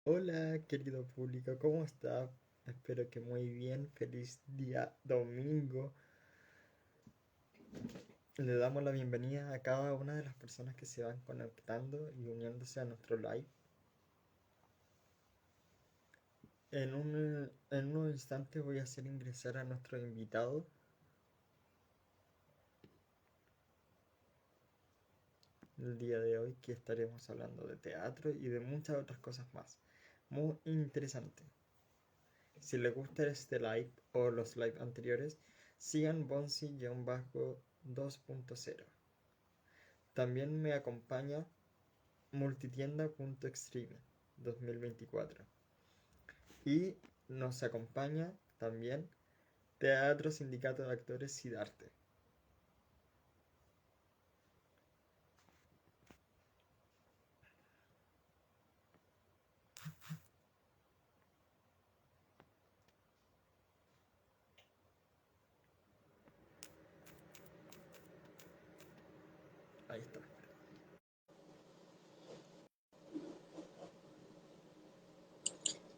Hola, querido público, ¿cómo está? Espero que muy bien. Feliz día domingo. Le damos la bienvenida a cada una de las personas que se van conectando y uniéndose a nuestro live. En unos instantes voy a hacer ingresar a nuestro invitado el día de hoy, que estaremos hablando de teatro y de muchas otras cosas más. Muy interesante. Si les gusta este live o los live anteriores, sigan Bonsi-2.0. También me acompaña Multitienda.extreme 2024. Y nos acompaña también Teatro Sindicato de Actores Sidarte. Ahí está.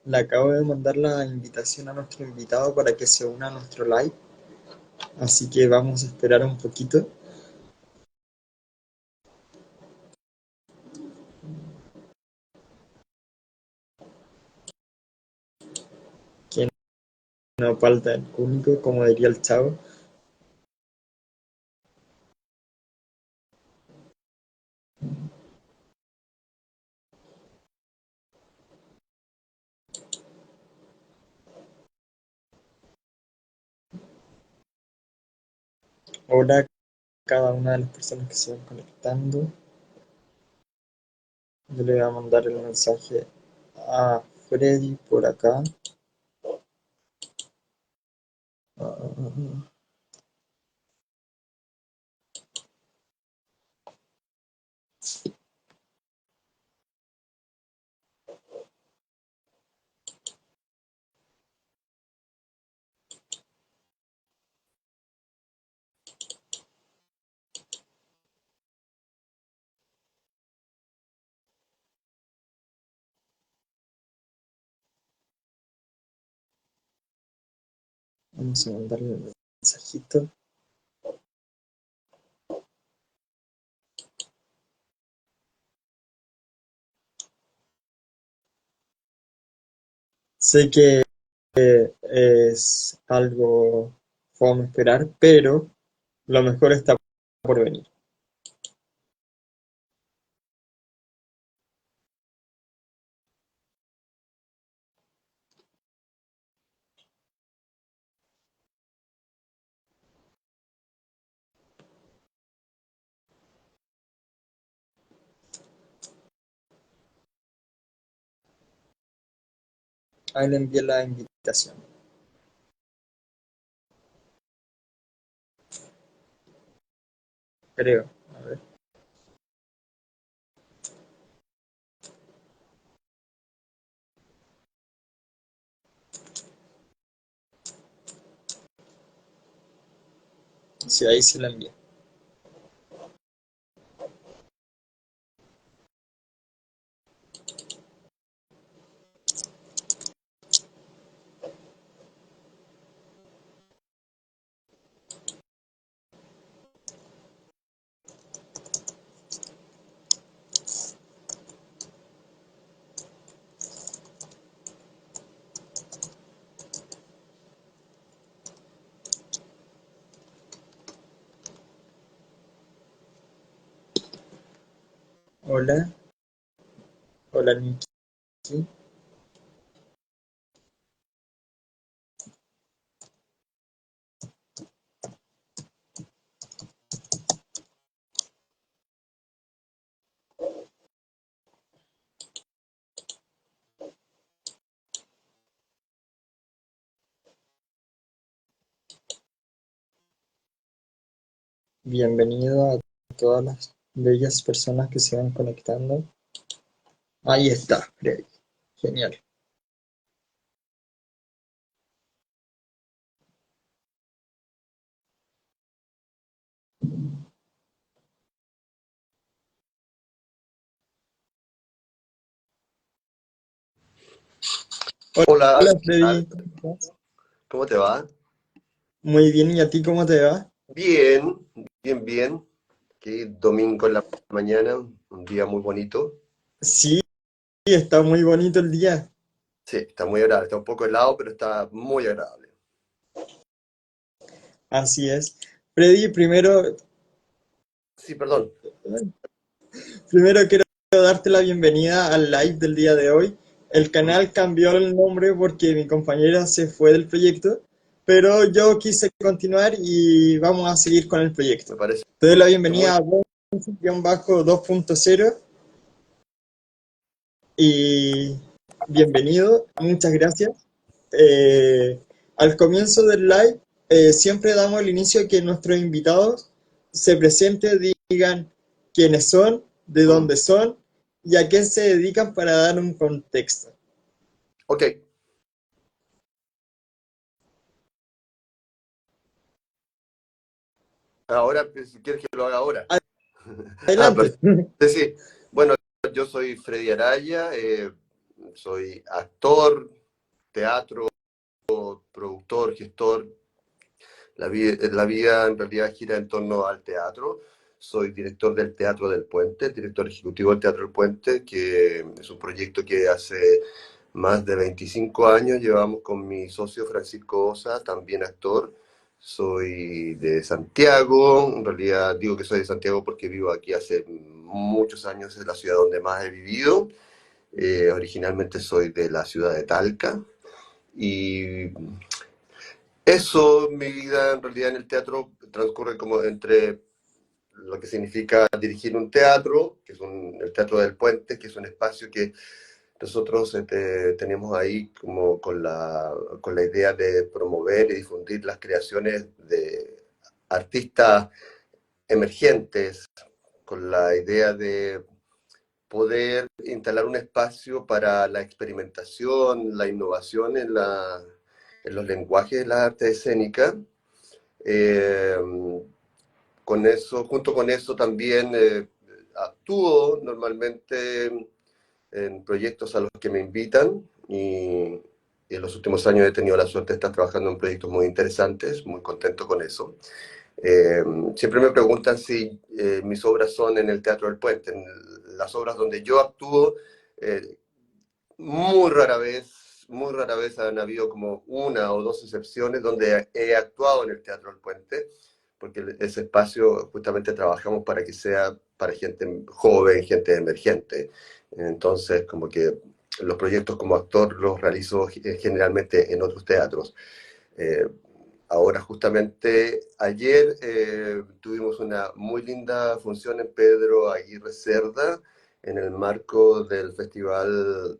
Le acabo de mandar la invitación a nuestro invitado para que se una a nuestro live, así que vamos a esperar un poquito. Que no falta el único, como diría el chavo. Hola a cada una de las personas que se van conectando. Yo le voy a mandar el mensaje a Freddy por acá. Vamos a mandarle el mensajito. Sé que es algo fome esperar, pero lo mejor está por venir. Ahí le envié la invitación, creo. A ver. Sí, ahí se la envié. Hola, hola Nikki. Bienvenido a todas las bellas personas que se van conectando. Ahí está, Freddy. Genial. Hola, Hola ¿qué tal? Freddy, ¿cómo estás? ¿Cómo te va? Muy bien, ¿y a ti cómo te va? Bien, bien, bien. Aquí domingo en la mañana, un día muy bonito. Sí, está muy bonito el día. Sí, está muy agradable. Está un poco helado, pero está muy agradable. Así es. Freddy, Sí, perdón. primero quiero darte la bienvenida al live del día de hoy. El canal cambió el nombre porque mi compañera se fue del proyecto, pero yo quise continuar y vamos a seguir con el proyecto. Me parece Te doy la muy... bienvenida a Bonus-2.0 y bienvenido, muchas gracias. Al comienzo del live, siempre damos el inicio que nuestros invitados se presenten, digan quiénes son, de Mm. dónde son y a qué se dedican para dar un contexto. Ok, ahora, pues, si quieres que lo haga ahora. Ah, Adelante. perfecto. Sí, sí. Bueno, yo soy Freddy Araya, soy actor, teatro, productor, gestor. La vida en realidad gira en torno al teatro. Soy director del Teatro del Puente, director ejecutivo del Teatro del Puente, que es un proyecto que hace más de 25 años llevamos con mi socio Francisco Osa, también actor. Soy de Santiago, en realidad digo que soy de Santiago porque vivo aquí hace muchos años, es la ciudad donde más he vivido. Originalmente soy de la ciudad de Talca y eso, mi vida en realidad en el teatro transcurre como entre lo que significa dirigir un teatro, que es el Teatro del Puente, que es un espacio que nosotros tenemos ahí como con la idea de promover y difundir las creaciones de artistas emergentes, con la idea de poder instalar un espacio para la experimentación, la innovación en los lenguajes de las artes escénicas. Eh, con eso, junto con eso también actúo normalmente en proyectos a los que me invitan y en los últimos años he tenido la suerte de estar trabajando en proyectos muy interesantes, muy contento con eso. Eh, Siempre me preguntan si mis obras son en el Teatro del Puente, en las obras donde yo actúo. eh, muy rara vez han habido como una o dos excepciones donde he actuado en el Teatro del Puente, porque ese espacio justamente trabajamos para que sea para gente joven, gente emergente. Entonces, como que los proyectos como actor los realizo generalmente en otros teatros. Eh, Ahora, justamente ayer tuvimos una muy linda función en Pedro Aguirre Cerda, en el marco del festival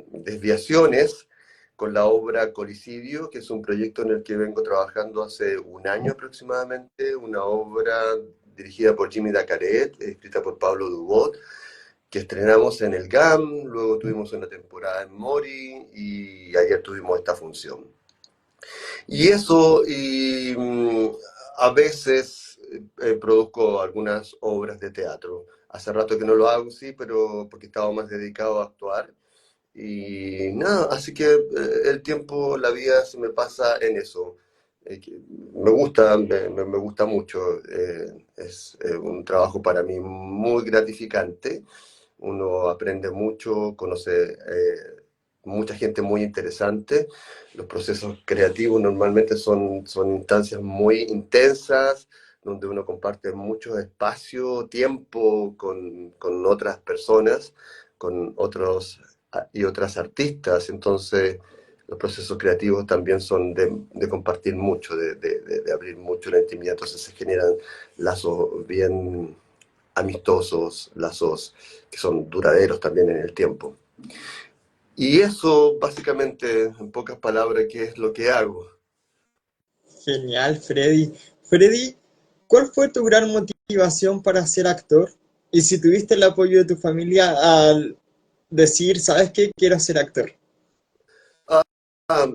Desviaciones, con la obra Colicidio, que es un proyecto en el que vengo trabajando hace un año aproximadamente, una obra dirigida por Jimmy Dacaret, escrita por Pablo Dubot, que estrenamos en el GAM, luego tuvimos una temporada en Mori y ayer tuvimos esta función. Y eso, a veces produzco algunas obras de teatro. Hace rato que no lo hago, sí, pero porque estaba más dedicado a actuar. Y nada, así que el tiempo, la vida se me pasa en eso. Me gusta, me gusta mucho. Es un trabajo para mí muy gratificante. Uno aprende mucho, conoce mucha gente muy interesante. Los procesos creativos normalmente son instancias muy intensas, donde uno comparte mucho espacio, tiempo con otras personas, con otros y otras artistas. Entonces, los procesos creativos también son de compartir mucho, de abrir mucho la intimidad. Entonces se generan lazos bien amistosos, lazos que son duraderos también en el tiempo. Y eso, básicamente, en pocas palabras, ¿qué es lo que hago? Genial, Freddy. Freddy, ¿cuál fue tu gran motivación para ser actor? Y si tuviste el apoyo de tu familia al decir, ¿sabes qué? Quiero ser actor. Ah, ah,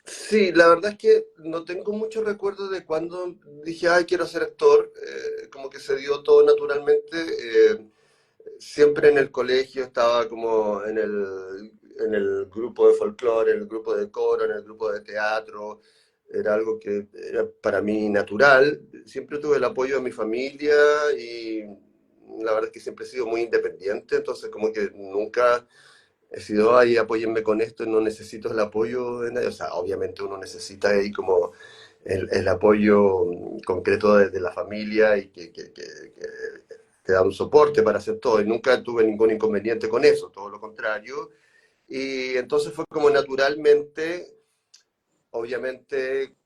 sí, la verdad es que no tengo muchos recuerdos de cuando dije, ay, quiero ser actor. Como que se dio todo naturalmente. Siempre en el colegio estaba como en el en el grupo de folclore, en el grupo de coro, en el grupo de teatro. Era algo que era para mí natural. Siempre tuve el apoyo de mi familia y la verdad es que siempre he sido muy independiente, entonces como que nunca he sido, ahí apóyenme con esto, no necesito el apoyo de nadie. O sea, obviamente uno necesita ahí como el apoyo concreto de la familia y que te da un soporte para hacer todo. Y nunca tuve ningún inconveniente con eso, todo lo contrario. Y entonces fue como naturalmente, obviamente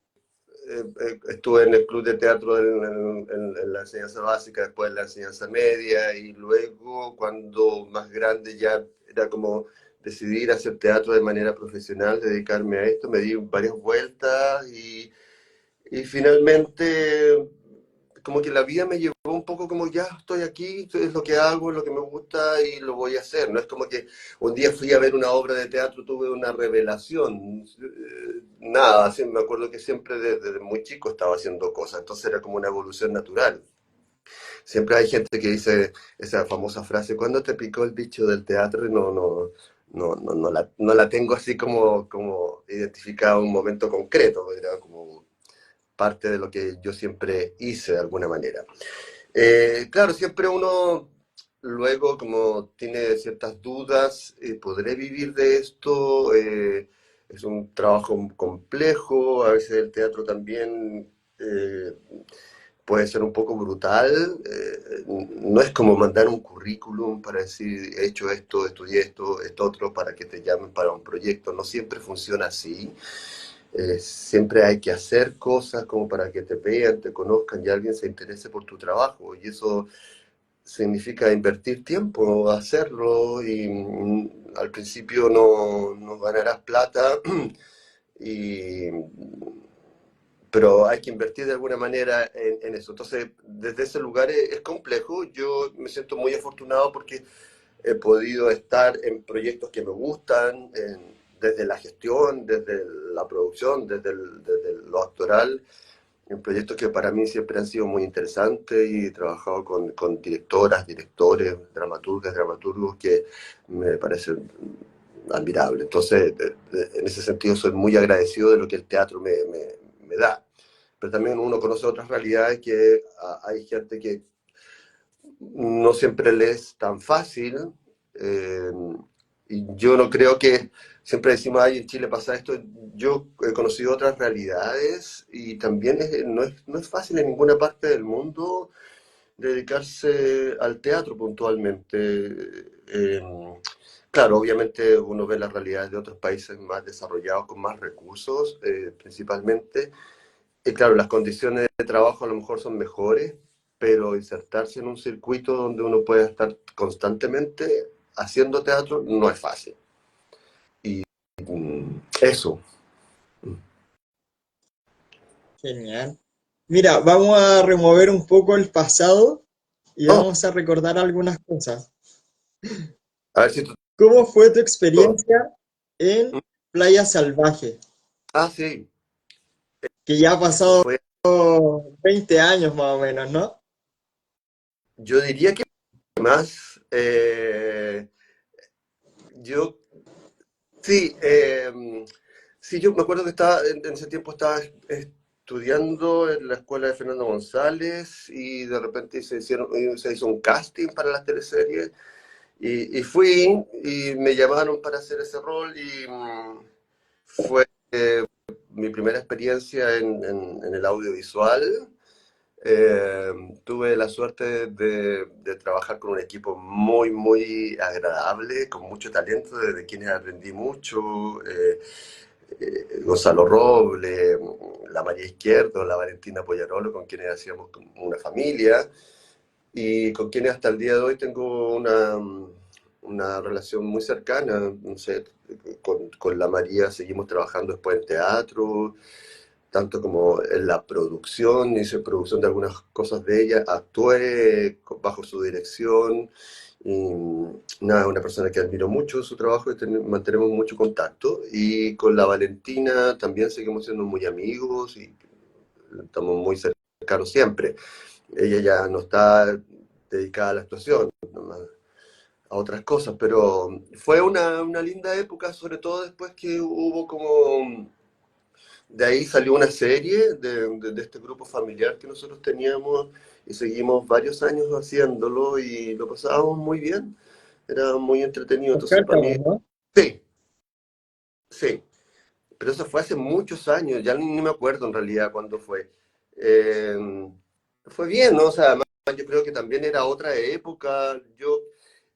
estuve en el club de teatro en la enseñanza básica, después en la enseñanza media y luego cuando más grande ya era como decidir hacer teatro de manera profesional, dedicarme a esto, me di varias vueltas y finalmente como que la vida me llevó un poco como ya estoy aquí, esto es lo que hago, es lo que me gusta y lo voy a hacer. No es como que un día fui a ver una obra de teatro, tuve una revelación. Nada, así me acuerdo que siempre desde muy chico estaba haciendo cosas, entonces era como una evolución natural. Siempre hay gente que dice esa famosa frase, ¿cuándo te picó el bicho del teatro? Y no la tengo así como identificado en un momento concreto, era como parte de lo que yo siempre hice de alguna manera. Claro, siempre uno luego como tiene ciertas dudas, ¿podré vivir de esto? Es un trabajo complejo, a veces el teatro también puede ser un poco brutal. No es como mandar un currículum para decir, he hecho esto, estudié esto otro, para que te llamen para un proyecto. No siempre funciona así. Siempre hay que hacer cosas como para que te vean, te conozcan y alguien se interese por tu trabajo. Y eso significa invertir tiempo, hacerlo y al principio no ganarás plata, y, pero hay que invertir de alguna manera en eso. Entonces, desde ese lugar es complejo. Yo me siento muy afortunado porque he podido estar en proyectos que me gustan, desde la gestión, desde la producción, desde lo actoral, en proyectos que para mí siempre han sido muy interesantes y he trabajado con directoras, directores, dramaturgas, dramaturgos que me parecen admirables. Entonces, en ese sentido, soy muy agradecido de lo que el teatro me da. Pero también uno conoce otras realidades que hay gente que no siempre le es tan fácil. eh, y yo no creo que, siempre decimos, ay, en Chile pasa esto. Yo he conocido otras realidades y también no es fácil en ninguna parte del mundo dedicarse al teatro puntualmente. Claro, obviamente uno ve las realidades de otros países más desarrollados, con más recursos, principalmente, y claro, las condiciones de trabajo a lo mejor son mejores, pero insertarse en un circuito donde uno puede estar constantemente haciendo teatro no es fácil. Y eso. Genial. Mira, vamos a remover un poco el pasado y Oh, vamos a recordar algunas cosas. a ver si tú... ¿Cómo fue tu experiencia en Playa Salvaje? Ah, sí, Que ya ha eso pasado fue. 20 años más o menos, ¿no? Yo diría que más. Yo, sí, sí, yo me acuerdo que estaba, en ese tiempo estaba estudiando en la escuela de Fernando González y de repente se hizo un casting para las teleseries y fui y me llamaron para hacer ese rol y fue mi primera experiencia en el audiovisual. Eh, Tuve la suerte de trabajar con un equipo muy, muy agradable, con mucho talento, de quienes aprendí mucho. Gonzalo Roble, la María Izquierdo, la Valentina Poyarolo, con quienes hacíamos como una familia y con quienes hasta el día de hoy tengo una relación muy cercana. No sé, con la María seguimos trabajando después en teatro, tanto como en la producción, hice producción de algunas cosas de ella, actué bajo su dirección, y nada, una persona que admiro mucho su trabajo y mantenemos mucho contacto. Y con la Valentina también seguimos siendo muy amigos y estamos muy cercanos siempre. Ella ya no está dedicada a la actuación, nomás a otras cosas, pero fue una linda época, sobre todo después que hubo como, de ahí salió una serie de este grupo familiar que nosotros teníamos y seguimos varios años haciéndolo y lo pasábamos muy bien, era muy entretenido, Los entonces para mí, Cárcamos, ¿no? sí, sí, pero eso fue hace muchos años, ya ni me acuerdo en realidad cuándo fue. Eh, Fue bien, ¿no? O sea, además yo creo que también era otra época.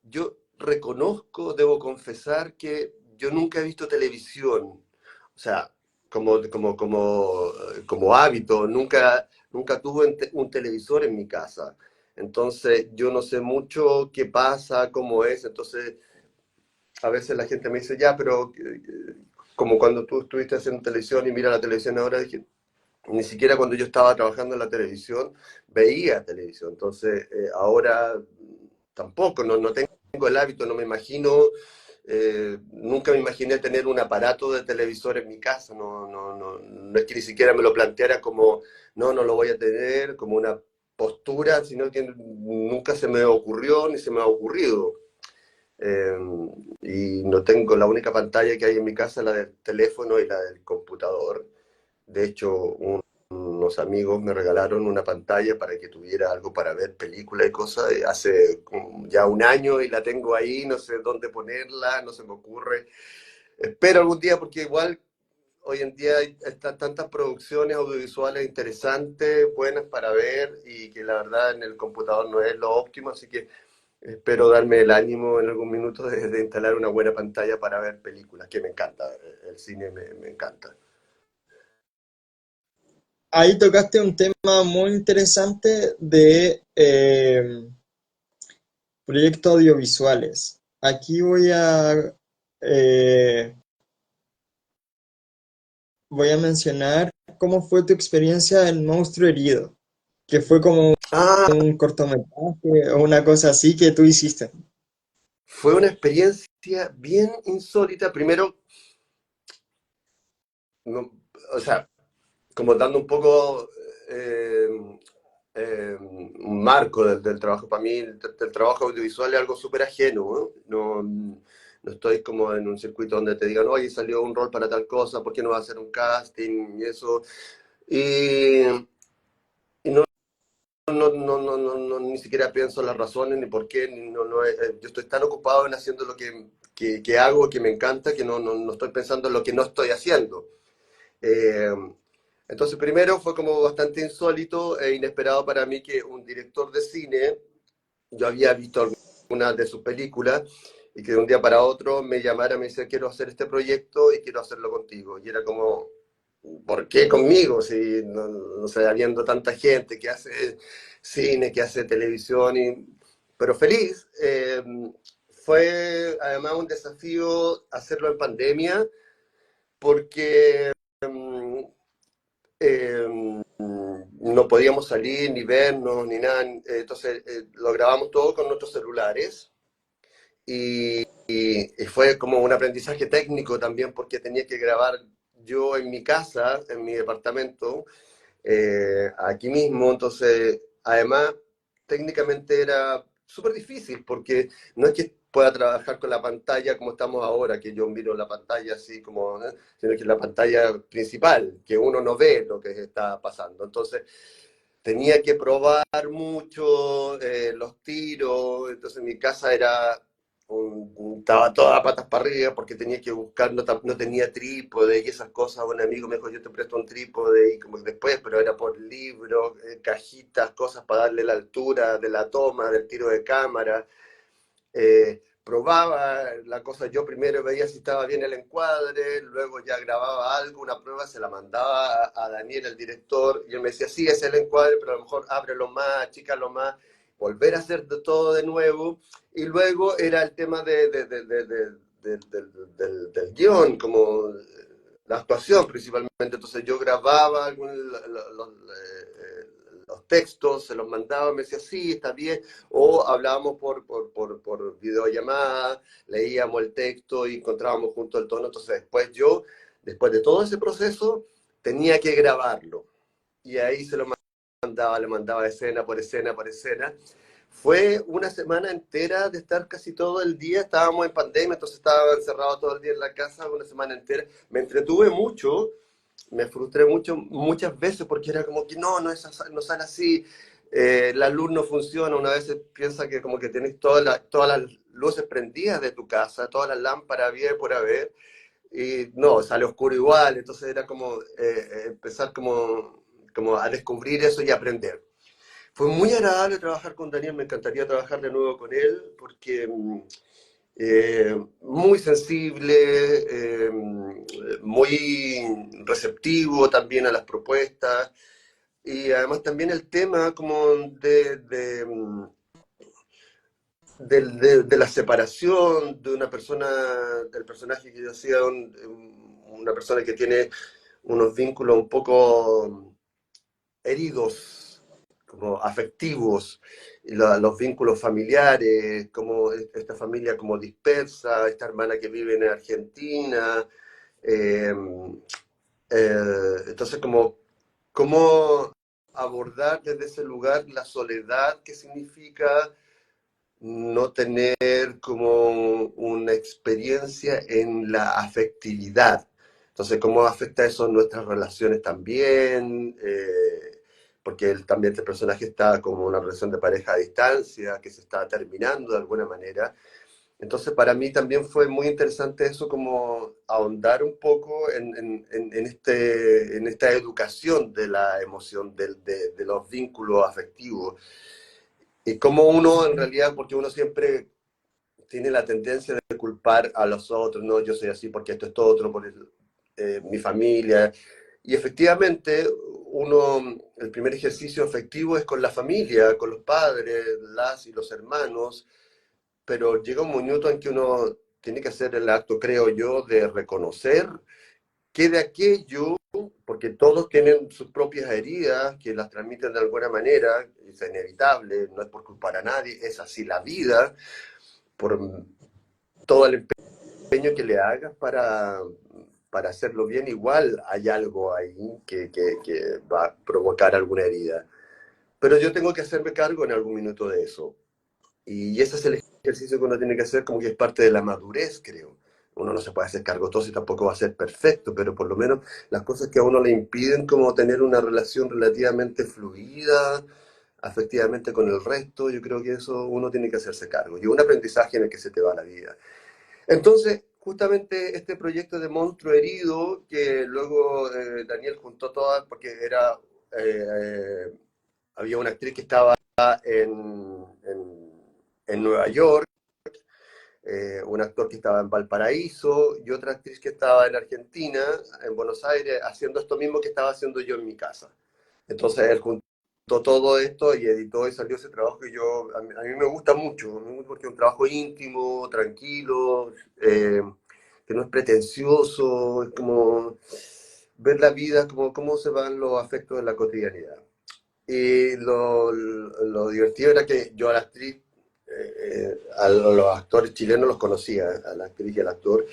Yo reconozco, debo confesar que yo nunca he visto televisión. O sea, como hábito, nunca tuve un televisor en mi casa. Entonces, yo no sé mucho qué pasa, cómo es. Entonces, a veces la gente me dice, ya, pero como cuando tú estuviste haciendo televisión y mira la televisión ahora, dije, ni siquiera cuando yo estaba trabajando en la televisión veía televisión. Entonces, ahora tampoco, no tengo el hábito, no me imagino, nunca me imaginé tener un aparato de televisor en mi casa. No es que ni siquiera me lo planteara como, no lo voy a tener, como una postura, sino que nunca se me ocurrió ni se me ha ocurrido. Eh, y no tengo, la única pantalla que hay en mi casa es la del teléfono y la del computador. De hecho, unos amigos me regalaron una pantalla para que tuviera algo para ver películas y cosas hace ya un año y la tengo ahí, no sé dónde ponerla, no se me ocurre. Espero algún día porque igual hoy en día hay tantas producciones audiovisuales interesantes, buenas para ver y que la verdad en el computador no es lo óptimo, así que espero darme el ánimo en algún minuto de instalar una buena pantalla para ver películas, que me encanta, el cine me encanta. Ahí tocaste un tema muy interesante de proyectos audiovisuales. Aquí eh, voy a mencionar cómo fue tu experiencia en Monstruo Herido, que fue como Ah, un cortometraje o una cosa así que tú hiciste. fue una experiencia bien insólita. Primero, o sea, como dando un poco eh, un marco del trabajo. Para mí, el trabajo audiovisual es algo súper ajeno, ¿no? No estoy como en un circuito donde te digan, oye, salió un rol para tal cosa, ¿por qué no vas a hacer un casting? Y eso. Y, y ni siquiera pienso las razones, ni por qué, yo estoy tan ocupado en haciendo lo que hago, que me encanta, que no estoy pensando en lo que no estoy haciendo. Eh, entonces, primero fue como bastante insólito e inesperado para mí que un director de cine, yo había visto algunas de sus películas, y que de un día para otro me llamara, me decía, quiero hacer este proyecto y quiero hacerlo contigo. Y era como, ¿por qué conmigo? Si no sé, habiendo tanta gente que hace cine, que hace televisión, pero feliz. Fue además un desafío hacerlo en pandemia, porque no podíamos salir, ni vernos, ni nada. Entonces lo grabamos todo con nuestros celulares y fue como un aprendizaje técnico también porque tenía que grabar yo en mi casa, en mi departamento, aquí mismo. Entonces, además, técnicamente era súper difícil porque no es que pueda trabajar con la pantalla como estamos ahora, que yo miro la pantalla así como, sino que la pantalla principal, que uno no ve lo que está pasando. Entonces, tenía que probar mucho los tiros. Entonces, mi casa era estaba toda patas para arriba porque tenía que buscar, no tenía trípode y esas cosas. Un amigo me dijo, yo te presto un trípode y como después, pero era por libros, cajitas, cosas para darle la altura de la toma, del tiro de cámara. Probaba la cosa, yo primero veía si estaba bien el encuadre, luego ya grababa algo, una prueba, se la mandaba a Daniel, el director, y él me decía, sí, es el encuadre, pero a lo mejor ábrelo más, achícalo más, volver a hacer todo de nuevo, y luego era el tema del guión, como la actuación principalmente. Entonces yo grababa los textos, se los mandaba, me decía, sí, está bien, o hablábamos por videollamada, leíamos el texto y encontrábamos junto el tono. Entonces después de todo ese proceso, tenía que grabarlo. Y ahí se lo mandaba, le mandaba escena por escena por escena. fue una semana entera de estar casi todo el día, estábamos en pandemia, entonces estaba encerrado todo el día en la casa, una semana entera. Me entretuve mucho, me frustré mucho, muchas veces porque era como que no sale así, la luz no funciona, una vez piensa que como que tienes todas las luces prendidas de tu casa, todas las lámparas bien por haber, y no, sale oscuro igual, entonces era como empezar como a descubrir eso y aprender. Fue muy agradable trabajar con Daniel, me encantaría trabajar de nuevo con él, porque muy sensible, muy receptivo también a las propuestas, y además también el tema como de la separación de una persona, del personaje que yo hacía, una persona que tiene unos vínculos un poco heridos, como afectivos, y los vínculos familiares, como esta familia como dispersa, esta hermana que vive en Argentina. eh, entonces, cómo abordar desde ese lugar la soledad que significa no tener como una experiencia en la afectividad. Entonces, ¿cómo afecta eso en nuestras relaciones también? Porque él, también este personaje está como una relación de pareja a distancia, que se está terminando de alguna manera. Entonces, para mí también fue muy interesante eso, como ahondar un poco en esta educación de la emoción, de los vínculos afectivos. Y cómo uno, en realidad, porque uno siempre tiene la tendencia de culpar a los otros, no, yo soy así porque esto otro, por mi familia. Y efectivamente, el primer ejercicio afectivo es con la familia, con los padres, las y los hermanos, pero llega un minuto en que uno tiene que hacer el acto, creo yo, de reconocer que de aquello, porque todos tienen sus propias heridas, que las transmiten de alguna manera, es inevitable, no es por culpar a nadie, es así la vida, por todo el empeño que le hagas para hacerlo bien, igual hay algo ahí que va a provocar alguna herida. Pero yo tengo que hacerme cargo en algún minuto de eso. Y ese es el ejercicio que uno tiene que hacer, como que es parte de la madurez, creo. Uno no se puede hacer cargo de todo y tampoco va a ser perfecto, pero por lo menos las cosas que a uno le impiden como tener una relación relativamente fluida, afectivamente con el resto, yo creo que eso uno tiene que hacerse cargo. Y un aprendizaje en el que se te va la vida. Entonces, justamente este proyecto de Monstruo Herido, que luego Daniel juntó todas, porque eh, había una actriz que estaba en Nueva York, un actor que estaba en Valparaíso y otra actriz que estaba en Argentina, en Buenos Aires, haciendo esto mismo que estaba haciendo yo en mi casa. Entonces él juntó todo esto y editó y salió ese trabajo que a mí me gusta mucho, porque es un trabajo íntimo, tranquilo, que no es pretencioso, es como ver la vida, como cómo se van los afectos de la cotidianidad. Y lo divertido era que yo a la actriz, a los actores chilenos los conocía, a la actriz y al actor,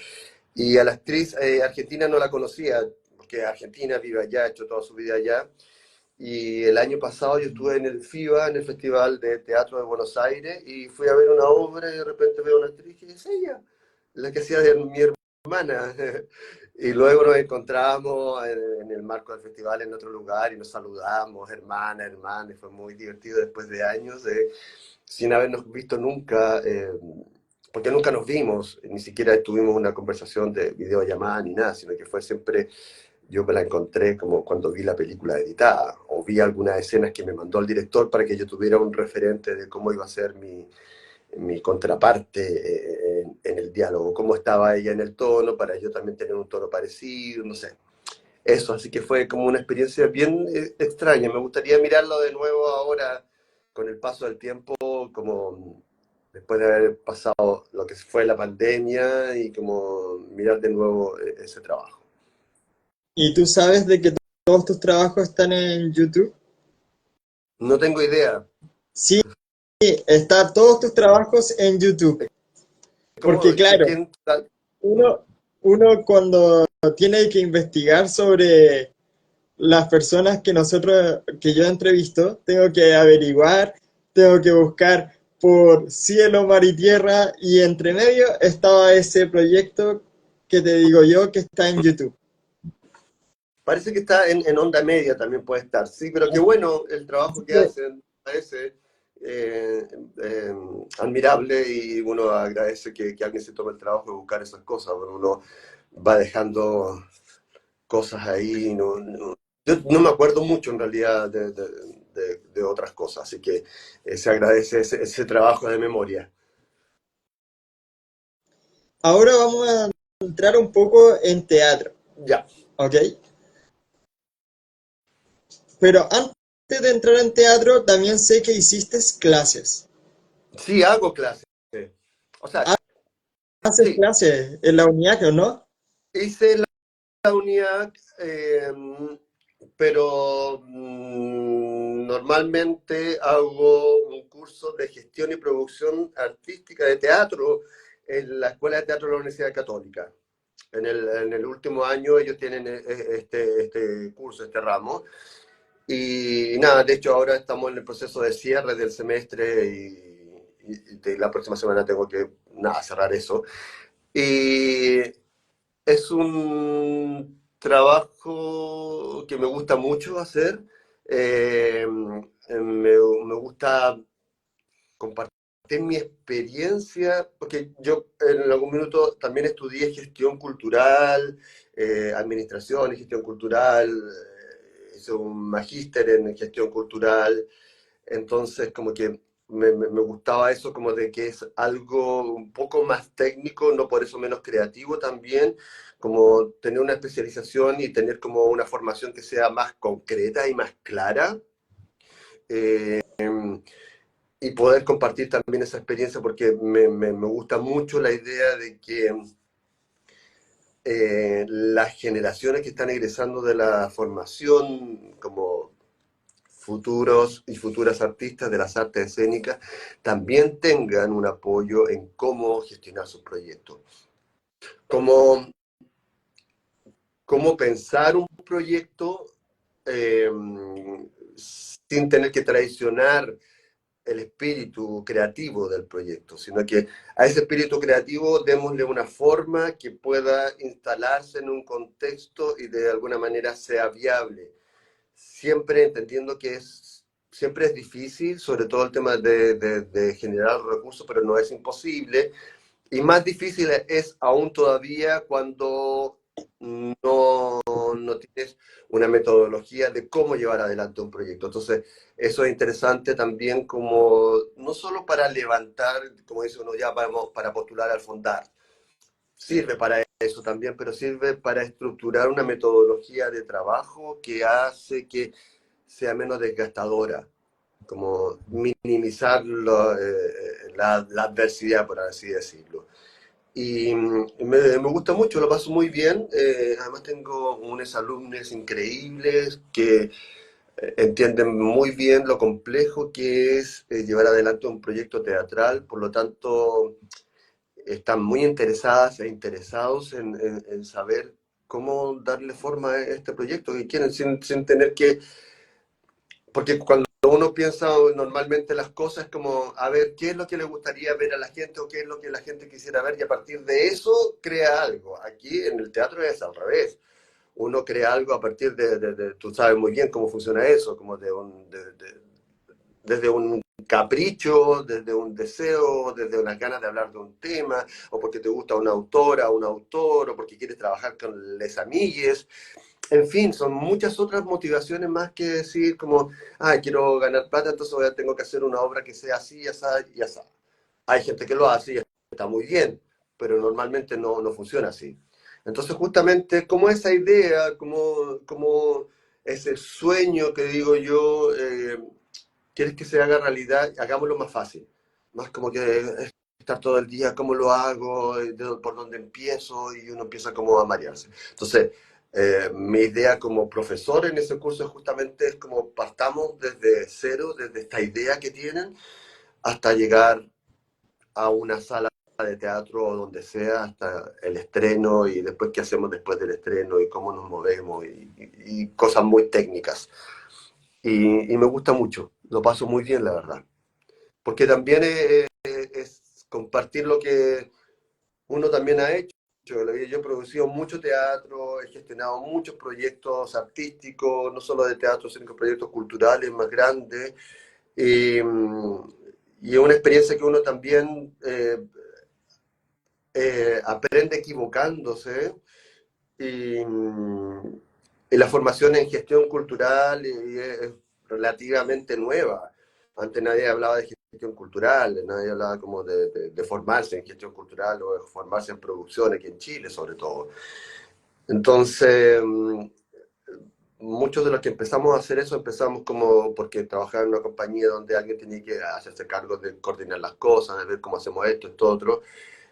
y a la actriz argentina no la conocía, porque Argentina vive allá, ha hecho toda su vida allá, y el año pasado yo estuve en el FIBA, en el Festival de Teatro de Buenos Aires, y fui a ver una obra y de repente veo una actriz y es ella, la que hacía de mi hermana. Y luego nos encontramos en el marco del festival en otro lugar y nos saludamos, hermana, hermana, y fue muy divertido después de años, sin habernos visto nunca, porque nunca nos vimos, ni siquiera tuvimos una conversación de videollamada ni nada, sino que fue siempre yo me la encontré como cuando vi la película editada o vi algunas escenas que me mandó el director para que yo tuviera un referente de cómo iba a ser mi contraparte en el diálogo, cómo estaba ella en el tono, para yo también tener un tono parecido, no sé. Eso, así que fue como una experiencia bien extraña. Me gustaría mirarlo de nuevo ahora con el paso del tiempo, como después de haber pasado lo que fue la pandemia y como mirar de nuevo ese trabajo. ¿Y tú sabes de que todos tus trabajos están en YouTube? No tengo idea. Sí, están todos tus trabajos en YouTube. ¿Cómo? Porque claro, ¿Quién? uno, uno cuando tiene que investigar sobre las personas que yo entrevisto, tengo que averiguar tengo que buscar por cielo, mar y tierra, y entre medio estaba ese proyecto que te digo yo que está en YouTube. Parece que está en onda media también puede estar, sí, pero qué bueno el trabajo que hacen, parece eh, admirable y uno agradece que alguien se tome el trabajo de buscar esas cosas, bueno, uno va dejando cosas ahí, yo no me acuerdo mucho en realidad de otras cosas, así que se agradece ese trabajo de memoria. Ahora vamos a entrar un poco en teatro, Ya, ¿ok? Pero antes de entrar en teatro, también sé que hiciste clases. sí, hago clases, o sea, Haces sí, clases en la unidad, ¿no? hice la unidad, pero normalmente hago un curso de gestión y producción artística de teatro en la Escuela de Teatro de la Universidad Católica. En el último año ellos tienen este curso, este ramo. Y nada, de hecho ahora estamos en el proceso de cierre del semestre y la próxima semana tengo que nada, cerrar eso. Y es un trabajo que me gusta mucho hacer. Me gusta compartir mi experiencia, porque yo en algún minuto también estudié gestión cultural, administración y gestión cultural, hice un magíster en gestión cultural, entonces como que me gustaba eso, como de que es algo un poco más técnico, no por eso menos creativo también, como tener una especialización y tener como una formación que sea más concreta y más clara. Eh, y poder compartir también esa experiencia porque me gusta mucho la idea de que las generaciones que están egresando de la formación como futuros y futuras artistas de las artes escénicas también tengan un apoyo en cómo gestionar sus proyectos, cómo, cómo pensar un proyecto eh, sin tener que traicionar el espíritu creativo del proyecto, sino que a ese espíritu creativo démosle una forma que pueda instalarse en un contexto y de alguna manera sea viable. Siempre entendiendo que siempre es difícil, sobre todo el tema de generar recursos, pero no es imposible. Y más difícil es aún todavía cuando no tienes una metodología de cómo llevar adelante un proyecto. Entonces, eso es interesante también como, no solo para levantar, como dice uno, ya vamos para postular al Fondar, sirve para eso también, pero sirve para estructurar una metodología de trabajo que hace que sea menos desgastadora, como minimizar la adversidad, por así decirlo. Y me gusta mucho, lo paso muy bien. Además tengo unos alumnos increíbles que entienden muy bien lo complejo que es llevar adelante un proyecto teatral, por lo tanto están muy interesadas e interesados en saber cómo darle forma a este proyecto que quieren sin tener que porque cuando uno piensa normalmente las cosas como, a ver, ¿qué es lo que le gustaría ver a la gente o qué es lo que la gente quisiera ver? Y a partir de eso crea algo. Aquí en el teatro es al revés. Uno crea algo a partir tú sabes muy bien cómo funciona eso, como desde un capricho, desde un deseo, desde unas ganas de hablar de un tema, o porque te gusta una autora, un autor, o porque quieres trabajar con les amigues. En fin, son muchas otras motivaciones más que decir como, ah, quiero ganar plata, entonces tengo que hacer una obra que sea así, así y así. Hay gente que lo hace y está muy bien, pero normalmente no funciona así. Entonces, justamente, como esa idea, como ese sueño que digo yo, quieres que se haga realidad, hagámoslo más fácil. Más como que estar todo el día, ¿cómo lo hago? ¿Por dónde empiezo? Y uno empieza como a marearse. Entonces, mi idea como profesor en ese curso justamente es como partamos desde cero, desde esta idea que tienen, hasta llegar a una sala de teatro o donde sea, hasta el estreno y después qué hacemos después del estreno y cómo nos movemos y cosas muy técnicas. Y me gusta mucho, lo paso muy bien, la verdad. porque también es compartir lo que uno también ha hecho. Yo he producido mucho teatro, he gestionado muchos proyectos artísticos, no solo de teatro, sino que proyectos culturales más grandes. Y, y es una experiencia que uno también aprende equivocándose. Y, y la formación en gestión cultural es relativamente nueva. Antes nadie hablaba de gestión cultural, nadie hablaba como de formarse en gestión cultural o de formarse en producción aquí en Chile, sobre todo. Entonces, muchos de los que empezamos a hacer eso empezamos como porque trabajaba en una compañía donde alguien tenía que hacerse cargo de coordinar las cosas, de ver cómo hacemos esto, otro.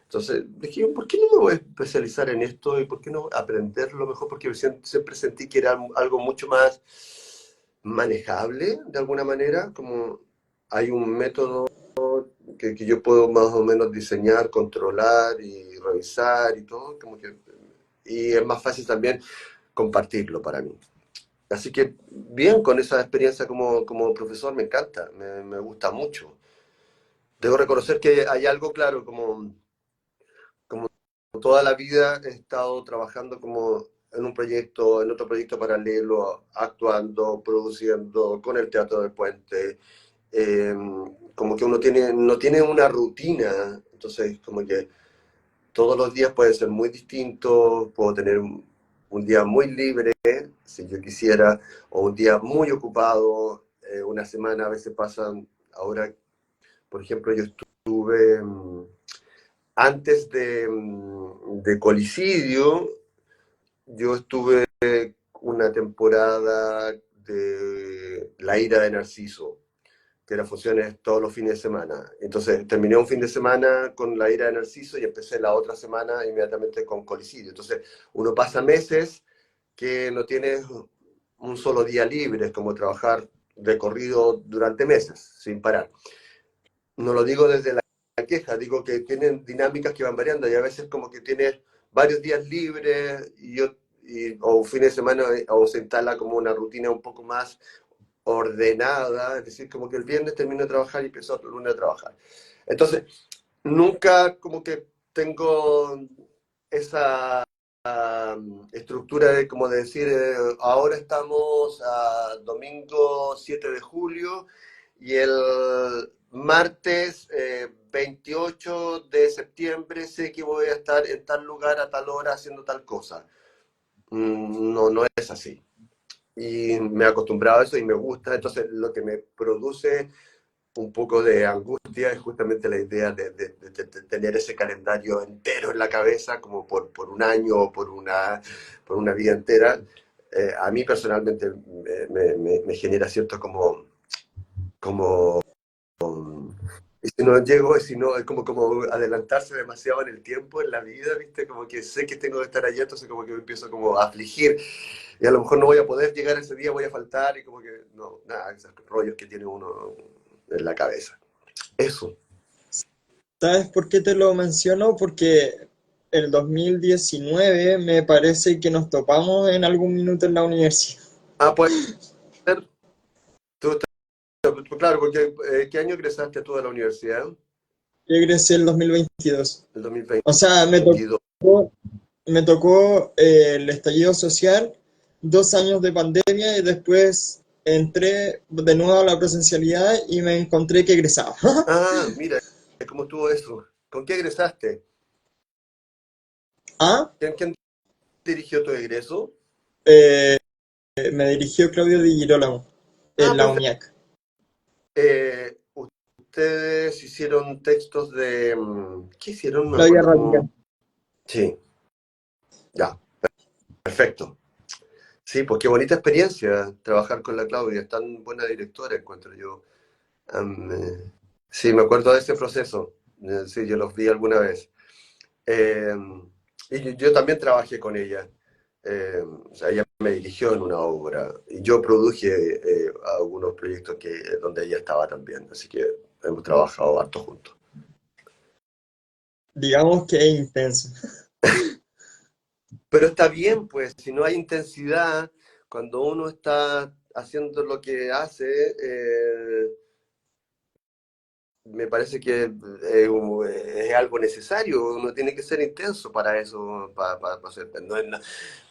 Entonces dije, ¿por qué no me voy a especializar en esto y por qué no aprenderlo mejor? Porque siempre sentí que era algo mucho más manejable de alguna manera, como hay un método que yo puedo más o menos diseñar, controlar y revisar y todo, como que, y es más fácil también compartirlo para mí. Así que bien, con esa experiencia como profesor me encanta, me gusta mucho. Debo reconocer que hay algo claro, como toda la vida he estado trabajando como en un proyecto, en otro proyecto paralelo, actuando, produciendo con el Teatro del Puente. Eh, como que uno no tiene una rutina, entonces como que todos los días pueden ser muy distintos, puedo tener un día muy libre, si yo quisiera, o un día muy ocupado, una semana a veces pasan, ahora, por ejemplo, yo estuve antes de Colicidio, yo estuve una temporada de La ira de Narciso, que eran funciones todos los fines de semana. Entonces terminé un fin de semana con La ira de Narciso y empecé la otra semana inmediatamente con Colicidio. Entonces uno pasa meses que no tienes un solo día libre, es como trabajar de corrido durante meses, sin parar. No lo digo desde la queja, digo que tienen dinámicas que van variando y a veces como que tienes varios días libres o un fin de semana o se instala como una rutina un poco más ordenada, es decir, como que el viernes termino de trabajar y empiezo el lunes a trabajar. Entonces, nunca como que tengo esa estructura de como de decir, ahora estamos a domingo 7 de julio y el martes 28 de septiembre sé que voy a estar en tal lugar a tal hora haciendo tal cosa. No, no es así. Y me he acostumbrado a eso y me gusta. Entonces, lo que me produce un poco de angustia es justamente la idea de tener ese calendario entero en la cabeza, como por un año o por una vida entera. A mí personalmente me genera cierto como y si no llego, si no, es como adelantarse demasiado en el tiempo, en la vida, ¿viste? Como que sé que tengo que estar allí, entonces como que me empiezo como a afligir y a lo mejor no voy a poder llegar ese día, voy a faltar y como que, no, nada, esos rollos que tiene uno en la cabeza. Eso. ¿Sabes por qué te lo menciono? Porque el 2019 me parece que nos topamos en algún minuto en la universidad. Ah, puede ser. Tú, claro, porque ¿qué año egresaste tú de la universidad? Yo egresé el 2022. El O sea, 2022. me tocó el estallido social, 2 años de pandemia y después entré de nuevo a la presencialidad y me encontré que egresaba. Ah, mira, ¿cómo estuvo eso? ¿Con qué egresaste? Ah, ¿Quién dirigió tu egreso? eh, me dirigió Claudio Di Girolamo Ah, en la perfecto. UNIAC. Ustedes hicieron textos de... ¿Qué hicieron? No me Claudia acuerdo Radica. cómo... Sí, ya, perfecto. Sí, pues qué bonita experiencia trabajar con la Claudia, es tan buena directora, encuentro yo. Am, sí, me acuerdo de ese proceso, sí, yo los vi alguna vez. Eh, y yo también trabajé con ella. O sea, ella me dirigió en una obra y yo produje algunos proyectos donde ella estaba también, así que hemos trabajado harto juntos. Digamos que es intenso. Pero está bien, pues, si no hay intensidad, cuando uno está haciendo lo que hace, me parece que es algo necesario, uno tiene que ser intenso para eso, para hacer, no es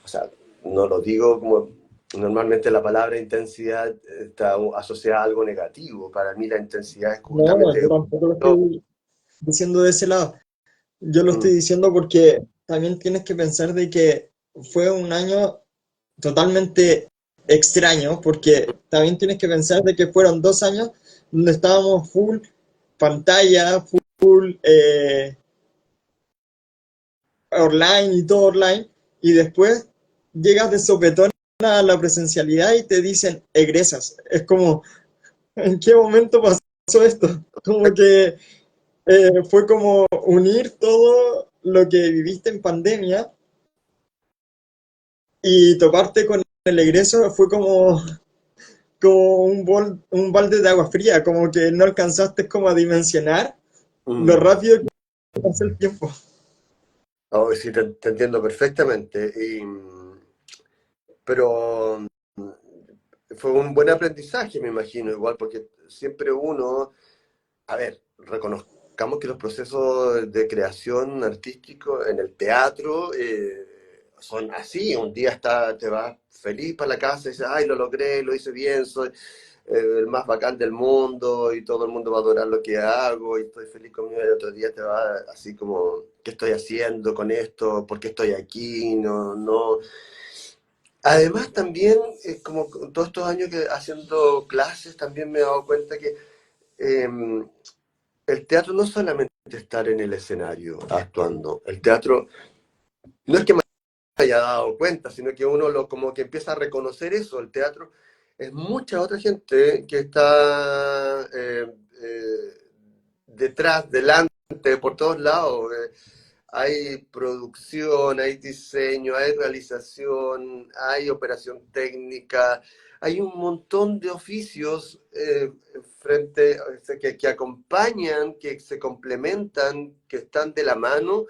o sea, no lo digo como, normalmente la palabra intensidad está asociada a algo negativo, para mí la intensidad es No, justamente... yo tampoco lo estoy diciendo de ese lado. Yo lo estoy Mm, diciendo porque también tienes que pensar de que fue un año totalmente extraño, porque también tienes que pensar de que fueron 2 años donde estábamos full pantalla, full online y todo online, y después llegas de sopetón a la presencialidad y te dicen egresas. Es como, ¿en qué momento pasó esto? Como que fue como unir todo lo que viviste en pandemia y toparte con el egreso fue como un balde de agua fría, como que no alcanzaste como a dimensionar lo mm. rápido que pasó el tiempo. Oh, sí, te entiendo perfectamente. Pero fue un buen aprendizaje, me imagino, igual, porque siempre uno, a ver, reconozcamos que los procesos de creación artístico en el teatro son así. Un día te vas feliz para la casa y dices, ay, lo logré, lo hice bien, soy el más bacán del mundo y todo el mundo va a adorar lo que hago y estoy feliz conmigo. Y el otro día te va así como, ¿qué estoy haciendo con esto? ¿Por qué estoy aquí? No, no. Además, también, como con todos estos años que haciendo clases, también me he dado cuenta que eh, el teatro no solamente estar en el escenario actuando, el teatro no es que me haya dado cuenta, sino que uno como que empieza a reconocer eso, el teatro es mucha otra gente que está detrás, delante, por todos lados. Hay producción, hay diseño, hay realización, hay operación técnica, hay un montón de oficios frente, o sea, que acompañan, que se complementan, que están de la mano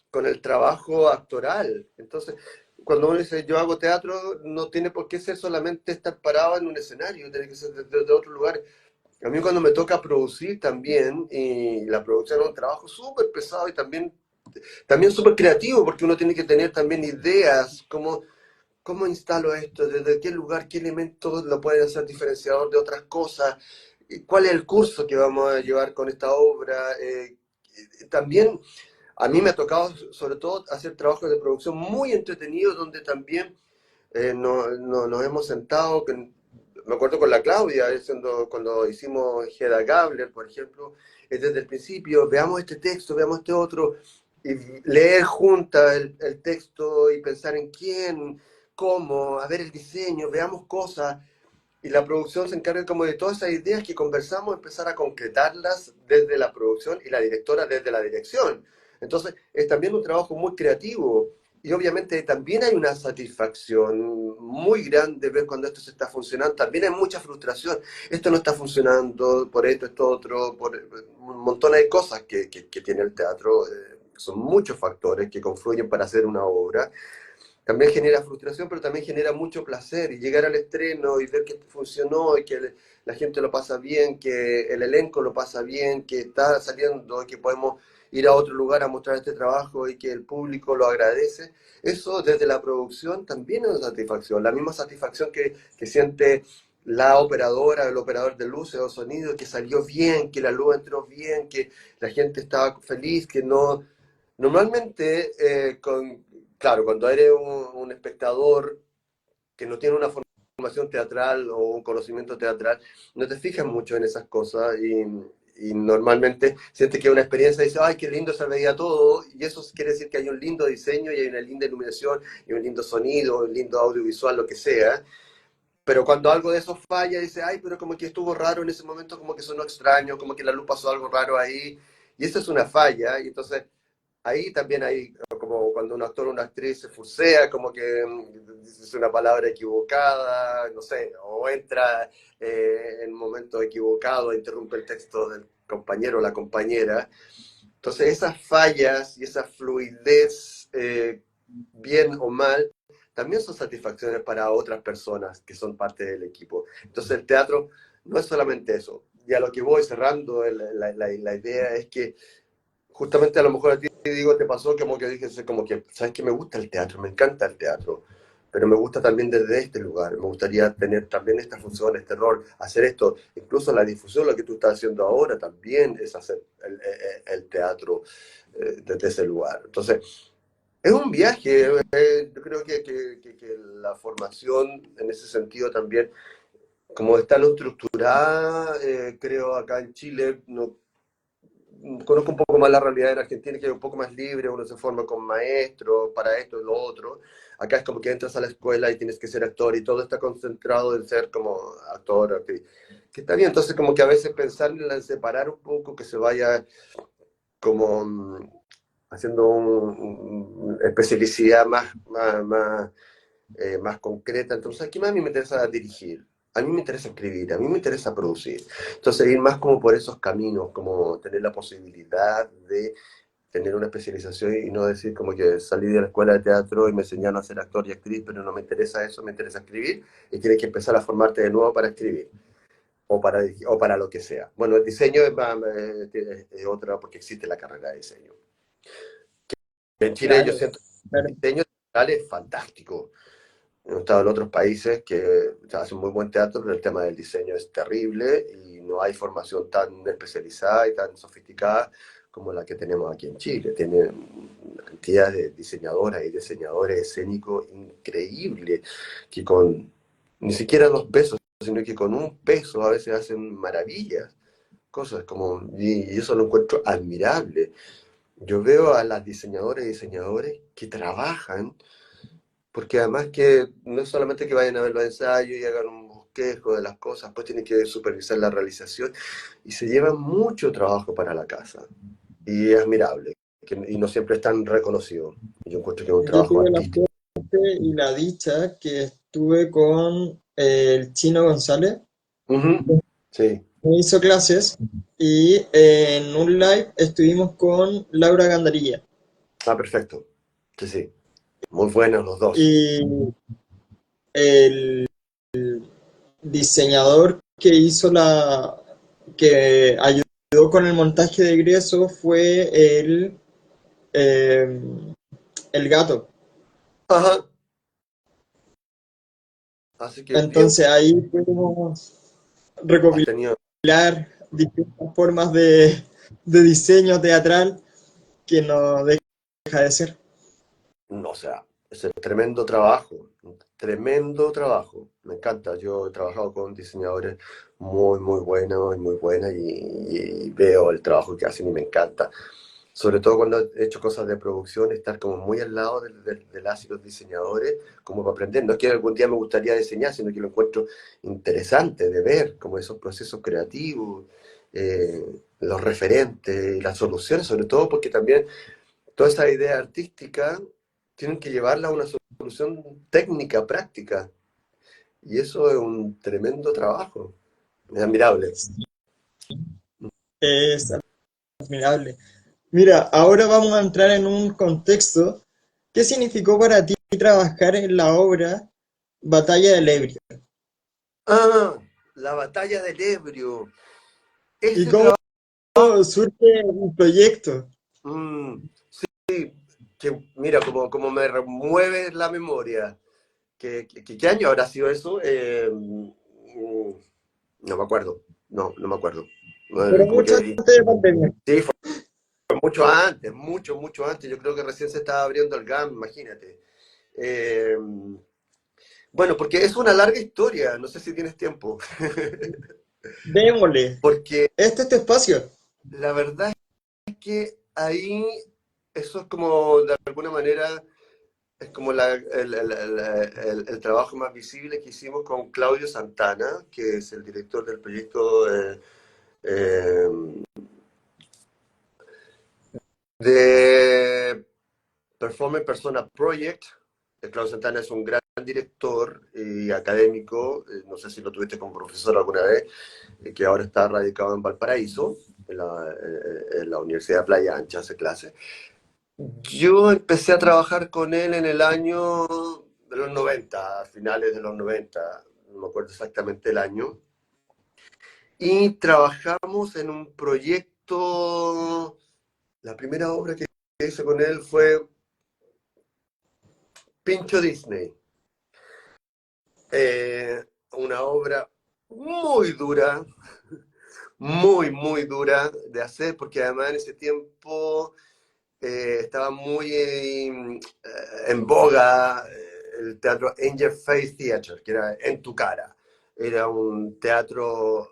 con el trabajo actoral. Entonces, cuando uno dice yo hago teatro, no tiene por qué ser solamente estar parado en un escenario, tiene que ser de otro lugar. A mí cuando me toca producir también, y la producción es un trabajo súper pesado y también súper creativo, porque uno tiene que tener también ideas, cómo instalo esto, desde qué lugar, qué elementos lo pueden hacer diferenciador de otras cosas, y cuál es el curso que vamos a llevar con esta obra. También a mí me ha tocado sobre todo hacer trabajos de producción muy entretenidos donde también nos hemos sentado, me acuerdo con la Claudia, cuando hicimos Hedda Gabler, por ejemplo, desde el principio, veamos este texto, veamos este otro, y leer juntas el texto y pensar en quién, cómo, a ver el diseño, veamos cosas, y la producción se encarga como de todas esas ideas que conversamos, empezar a concretarlas desde la producción y la directora desde la dirección. Entonces, es también un trabajo muy creativo y obviamente también hay una satisfacción muy grande ver cuando esto se está funcionando. También hay mucha frustración. Esto no está funcionando por esto, otro, por un montón de cosas que tiene el teatro. Son muchos factores que confluyen para hacer una obra. También genera frustración, pero también genera mucho placer. Y llegar al estreno y ver que funcionó y que la gente lo pasa bien, que el elenco lo pasa bien, que está saliendo, que podemos ir a otro lugar a mostrar este trabajo y que el público lo agradece. Eso desde la producción también es una satisfacción. La misma satisfacción que siente la operadora, el operador de luces o sonido, que salió bien, que la luz entró bien, que la gente estaba feliz, que no... Normalmente, claro, cuando eres un espectador que no tiene una formación teatral o un conocimiento teatral, no te fijas mucho en esas cosas y normalmente sientes que es una experiencia y dices, ay, qué lindo se veía todo, y eso quiere decir que hay un lindo diseño y hay una linda iluminación y un lindo sonido, un lindo audiovisual, lo que sea. Pero cuando algo de eso falla, dice, ay, pero como que estuvo raro en ese momento, como que sonó extraño, como que la luz pasó algo raro ahí, y eso es una falla, y entonces ahí también hay, como cuando un actor o una actriz se fursea, como que dice una palabra equivocada, no sé, o entra en un momento equivocado, interrumpe el texto del compañero o la compañera. Entonces esas fallas y esa fluidez, bien o mal, también son satisfacciones para otras personas que son parte del equipo. Entonces el teatro no es solamente eso. y a lo que voy cerrando, la idea es que justamente a lo mejor a ti, digo, te pasó como que dije, como que, ¿sabes qué? Me gusta el teatro, me encanta el teatro, pero me gusta también desde este lugar, me gustaría tener también esta función, este rol, hacer esto, incluso la difusión, lo que tú estás haciendo ahora también es hacer el teatro desde ese lugar. Entonces, es un viaje, yo creo que la formación en ese sentido también, como está no estructurada, creo acá en Chile, no, conozco un poco más la realidad en Argentina, que es un poco más libre, uno se forma con maestros para esto y lo otro. Acá es como que entras a la escuela y tienes que ser actor y todo está concentrado en ser como actor, actriz. Que está bien, entonces como que a veces pensar en separar un poco, que se vaya como haciendo una especialicidad más concreta. Entonces, aquí más a mí me interesa dirigir, a mí me interesa escribir, a mí me interesa producir. Entonces, ir más como por esos caminos, como tener la posibilidad de tener una especialización y no decir como que salí de la escuela de teatro y me enseñaron a ser actor y actriz, pero no me interesa eso, me interesa escribir y tienes que empezar a formarte de nuevo para escribir. O para lo que sea. Bueno, el diseño es otra porque existe la carrera de diseño. En Chile yo Claro, siento que claro. el diseño teatral es fantástico. He estado en otros países que hacen muy buen teatro, pero el tema del diseño es terrible y no hay formación tan especializada y tan sofisticada como la que tenemos aquí en Chile. Tiene una cantidad de diseñadoras y diseñadores escénicos increíble que con ni siquiera 2 pesos, sino que con 1 peso a veces hacen maravillas, cosas como, y eso lo encuentro admirable. Yo veo a las diseñadoras y diseñadores que trabajan porque además que no es solamente que vayan a ver los ensayos y hagan un bosquejo de las cosas, pues tienen que supervisar la realización y se lleva mucho trabajo para la casa. Y es admirable, y no siempre es tan reconocido. Yo encuentro que es un Yo trabajo tuve la artístico. suerte y la dicha que estuve con el Chino González, Ujú. Sí, me hizo clases y en un live estuvimos con Laura Gandarilla. perfecto. Sí, sí. Muy buenos los dos. Y el diseñador que hizo que ayudó con el montaje de egreso fue eh, el gato. Ajá. Así que bien, Entonces ahí pudimos has recopilar tenido, distintas formas de diseño teatral que no deja de ser. no, o sea, es un tremendo trabajo, un tremendo trabajo. Me encanta. Yo he trabajado con diseñadores muy, muy buenos y muy buenas y veo el trabajo que hacen y me encanta. Sobre todo cuando he hecho cosas de producción, estar como muy al lado de las y los diseñadores, como para aprender. No es que algún día me gustaría diseñar, sino que lo encuentro interesante de ver, como esos procesos creativos, los referentes y las soluciones, sobre todo porque también toda esa idea artística tienen que llevarla a una solución técnica, práctica. Y eso es un tremendo trabajo. Es admirable. Es admirable. Mira, ahora vamos a entrar en un contexto. ¿Qué significó para ti trabajar en la obra Batalla del Ebrio? Ah, la batalla del Ebrio. ¿Y Ese cómo trabajo, surge un proyecto? mm, que mira, como me remueve la memoria. ¿Qué año habrá sido eso? No me acuerdo. No, no me acuerdo. Pero Como mucho que antes de pandemia. sí, fue mucho antes, mucho, mucho antes. Yo creo que recién se estaba abriendo el GAM, imagínate. Eh, bueno, porque es una larga historia, no sé si tienes tiempo. Démosle. Porque Este es tu espacio. la verdad es que ahí eso es como, de alguna manera, es como el trabajo más visible que hicimos con Claudio Santana, que es el director del proyecto eh, de Performing Persona Project. Claudio Santana es un gran director y académico, no sé si lo tuviste como profesor alguna vez, que ahora está radicado en Valparaíso, en la Universidad de Playa Ancha, hace clases. Yo empecé a trabajar con él en el año de los 90, a finales de los 90, no me acuerdo exactamente el año, y trabajamos en un proyecto. La primera obra que hice con él fue Pincho Disney. Una obra muy dura, muy dura de hacer, porque además en ese tiempo estaba muy en boga el teatro Angel Face Theater, que era en tu cara. Era un teatro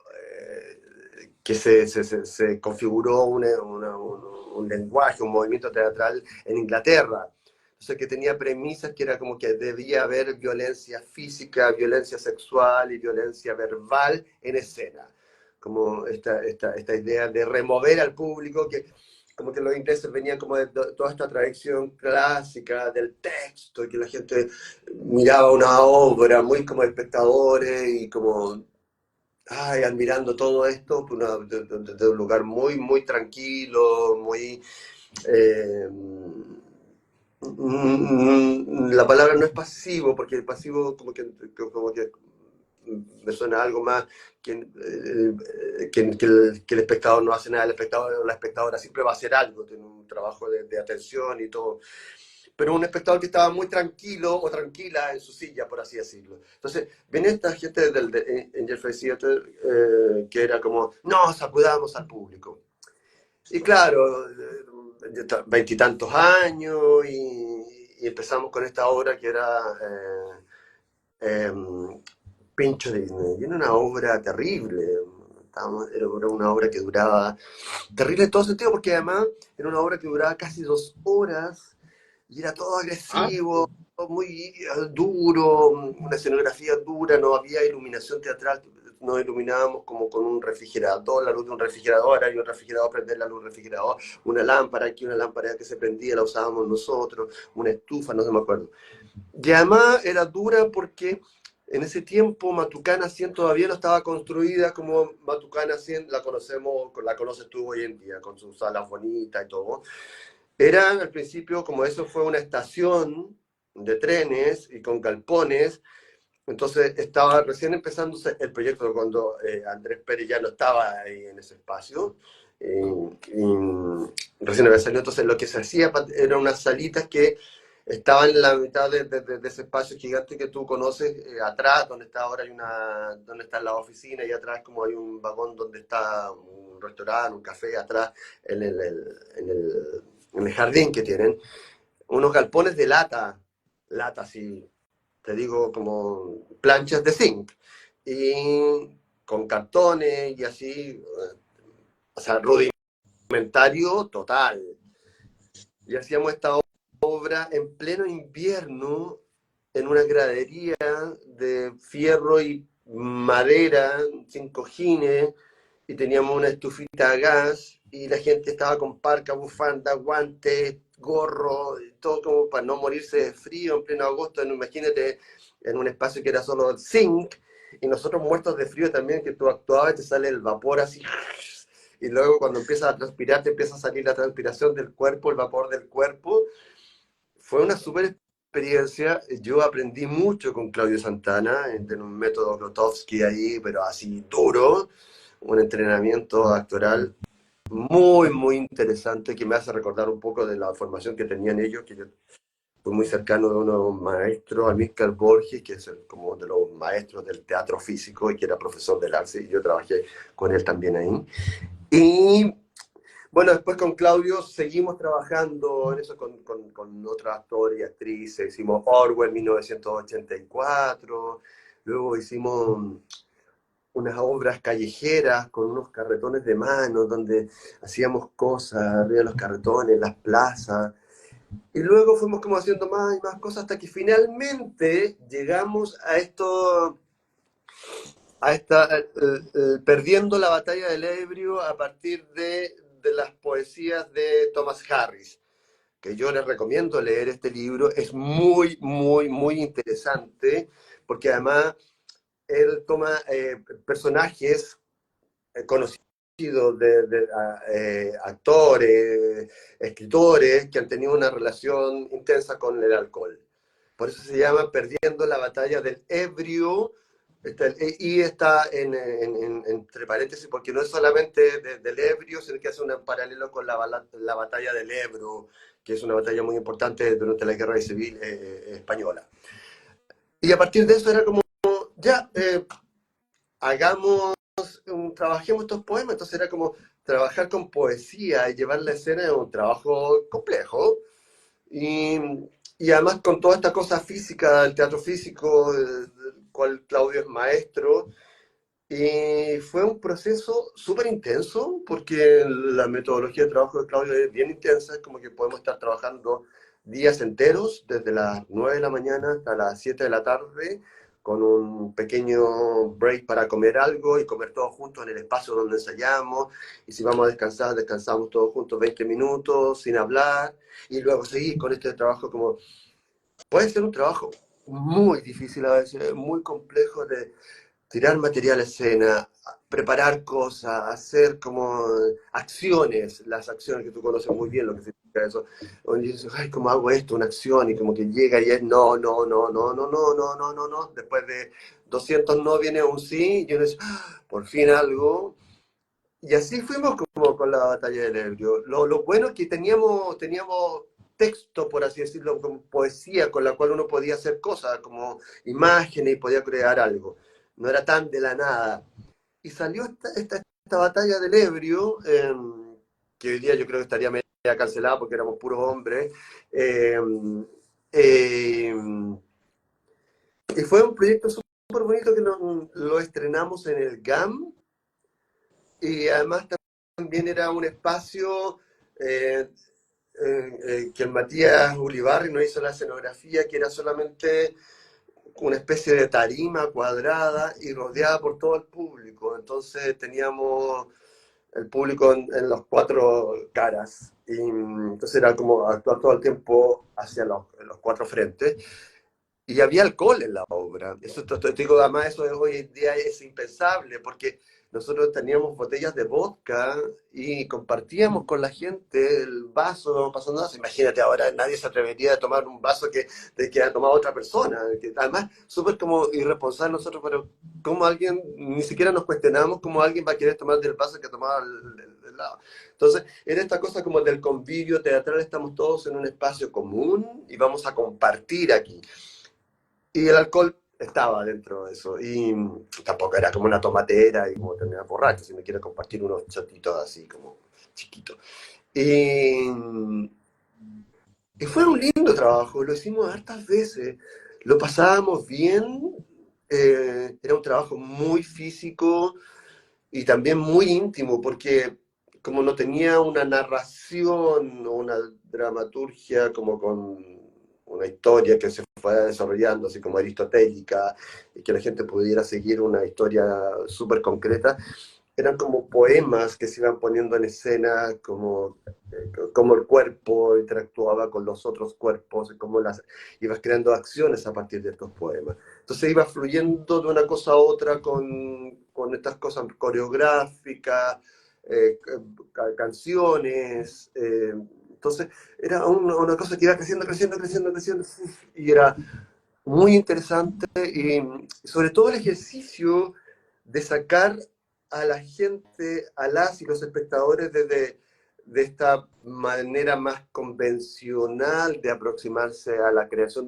que se configuró un lenguaje, un movimiento teatral en Inglaterra. Entonces, que tenía premisas que era como que debía haber violencia física, violencia sexual y violencia verbal en escena. Como esta idea de remover al público, que como que los ingleses venían como de toda esta tradición clásica del texto, y que la gente miraba una obra muy como espectadores y como ay, admirando todo esto de un lugar muy tranquilo, muy... eh, la palabra no es pasivo, porque el pasivo como que me suena algo más que el espectador no hace nada, el espectador o la espectadora siempre va a hacer algo, tiene un trabajo de atención y todo, pero un espectador que estaba muy tranquilo o tranquila en su silla, por así decirlo. Entonces, viene esta gente de Angel Face Theater que era como, no, sacudamos al público. Y claro, veintitantos años y empezamos con esta obra que era eh, Pincho Disney. Y era una obra terrible. Era una obra que duraba terrible en todo sentido, porque además era una obra que duraba casi 2 horas y era todo Ah, agresivo, todo muy duro, una escenografía dura, no había iluminación teatral, nos iluminábamos como con un refrigerador, la luz de un refrigerador, hay un refrigerador, prender la luz del refrigerador, una lámpara, aquí una lámpara que se prendía, la usábamos nosotros, una estufa, no se me acuerdo. Y además era dura porque en ese tiempo Matucana 100 todavía no estaba construida como Matucana 100 la conocemos, la conoces tú hoy en día, con sus salas bonitas y todo. Eran al principio, como eso fue una estación de trenes y con galpones, entonces estaba recién empezándose el proyecto cuando Andrés Pérez ya no estaba ahí en ese espacio. Y recién había salido, entonces lo que se hacía eran unas salitas que estaban en la mitad de ese espacio gigante que tú conoces, atrás, donde está ahora donde está la oficina, y atrás como hay un vagón donde está un restaurante, un café, atrás en el jardín que tienen, unos galpones de lata así, te digo, como planchas de zinc, y con cartones y así, o sea, rudimentario total. Y hacíamos esta obra en pleno invierno en una gradería de fierro y madera, sin cojines, y teníamos una estufita a gas, y la gente estaba con parca, bufanda, guantes, gorro, todo como para no morirse de frío en pleno agosto. Imagínate en un espacio que era solo zinc, y nosotros muertos de frío también, que tú actuabas y te sale el vapor así, y luego cuando empiezas a transpirar te empieza a salir la transpiración del cuerpo, el vapor del cuerpo. Fue una súper experiencia. Yo aprendí mucho con Claudio Santana en un método Grotowski ahí, pero así duro, un entrenamiento actoral muy interesante, que me hace recordar un poco de la formación que tenían ellos, que yo fui muy cercano de unos maestros, Amílcar Borges, que es como de los maestros del teatro físico y que era profesor del arte, y yo trabajé con él también ahí. Y bueno, después con Claudio seguimos trabajando en eso con otros actores y actrices. Hicimos Orwell 1984, luego hicimos unas obras callejeras con unos carretones de mano donde hacíamos cosas arriba de los carretones, en las plazas. Y luego fuimos como haciendo más y más cosas hasta que finalmente llegamos perdiendo la batalla del ebrio a partir de las poesías de Thomas Harris, que yo les recomiendo leer este libro. Es muy interesante, porque además él toma personajes conocidos de actores, escritores que han tenido una relación intensa con el alcohol. Por eso se llama Perdiendo la batalla del ebrio, Y está entre paréntesis, porque no es solamente del Ebro, sino que hace un paralelo con la batalla del Ebro, que es una batalla muy importante durante la Guerra Civil Española. Y a partir de eso era como, ya, hagamos, trabajemos estos poemas. Entonces era como trabajar con poesía y llevar la escena es un trabajo complejo. Y, y además con toda esta cosa física, el teatro físico, del cual Claudio es maestro, y fue un proceso súper intenso, porque la metodología de trabajo de Claudio es bien intensa, es como que podemos estar trabajando días enteros, desde las 9 de la mañana hasta las 7 de la tarde, con un pequeño break para comer algo y comer todos juntos en el espacio donde ensayamos, y si vamos a descansar, descansamos todos juntos 20 minutos sin hablar, y luego seguir con este trabajo como... Puede ser un trabajo muy difícil a veces, muy complejo de tirar material a escena, preparar cosas, hacer como acciones, las acciones que tú conoces muy bien, lo que significa eso. Donde dices, ay, ¿cómo hago esto? Una acción, y como que llega y es no, no, no, no, no, no, no, no, no, no. Después de 200 no viene un sí, y uno dice, "Ah, por fin algo". Y así fuimos como con la batalla del Ebro. Lo bueno es que teníamos texto, por así decirlo, como poesía con la cual uno podía hacer cosas, como imágenes y podía crear algo. No era tan de la nada. Y salió esta batalla del Ebro, que hoy día yo creo que estaría media cancelada porque éramos puros hombres. eh, eh, y fue un proyecto súper bonito que lo estrenamos en el GAM, y además también era un espacio eh, que el Matías Ulibarri nos hizo la escenografía, que era solamente una especie de tarima cuadrada y rodeada por todo el público. Entonces teníamos el público en las cuatro caras. Y entonces era como actuar todo el tiempo hacia los cuatro frentes. Y había alcohol en la obra. Eso te digo, además, eso hoy en día es impensable, porque nosotros teníamos botellas de vodka y compartíamos con la gente el vaso, pasando nada. Imagínate ahora, nadie se atrevería a tomar un vaso de que ha tomado otra persona. Que además, súper como irresponsable nosotros, pero como alguien, ni siquiera nos cuestionamos cómo alguien va a querer tomar del vaso que tomaba el lado. Entonces, en esta cosa como del convivio teatral, estamos todos en un espacio común y vamos a compartir aquí. Y el alcohol estaba dentro de eso. Y tampoco era como una tomatera y como terminar borracho, si me quiero compartir unos chotitos así como chiquitos. Y, y fue un lindo trabajo, lo hicimos hartas veces, lo pasábamos bien, era un trabajo muy físico y también muy íntimo, porque como no tenía una narración o una dramaturgia como con una historia que se fuera desarrollando, así como aristotélica, y que la gente pudiera seguir una historia súper concreta, eran como poemas que se iban poniendo en escena, como el cuerpo interactuaba con los otros cuerpos, y cómo ibas creando acciones a partir de estos poemas. Entonces iba fluyendo de una cosa a otra con estas cosas coreográficas, canciones. Entonces era una cosa que iba creciendo, creciendo, creciendo, creciendo, y era muy interesante, y sobre todo el ejercicio de sacar a la gente, a las y los espectadores de esta manera más convencional de aproximarse a la creación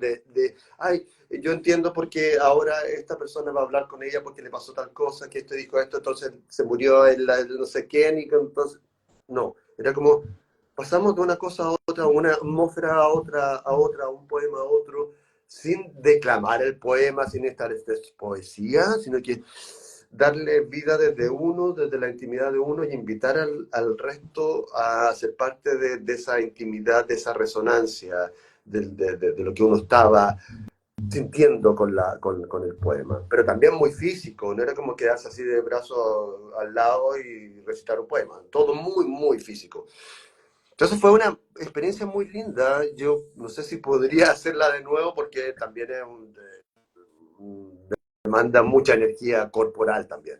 ay, yo entiendo por qué ahora esta persona va a hablar con ella porque le pasó tal cosa, que esto dijo esto, entonces se murió el no sé quién, y entonces, no, era como, pasamos de una cosa a otra, una atmósfera a otra, un poema a otro, sin declamar el poema, sin estar, esta es poesía, sino que darle vida desde uno, desde la intimidad de uno, y invitar al resto a ser parte de esa intimidad, de esa resonancia, de lo que uno estaba sintiendo con el poema. Pero también muy físico, no era como quedarse así de brazo al lado y recitar un poema, todo muy, muy físico. Entonces fue una experiencia muy linda. Yo no sé si podría hacerla de nuevo porque también demanda mucha energía corporal también.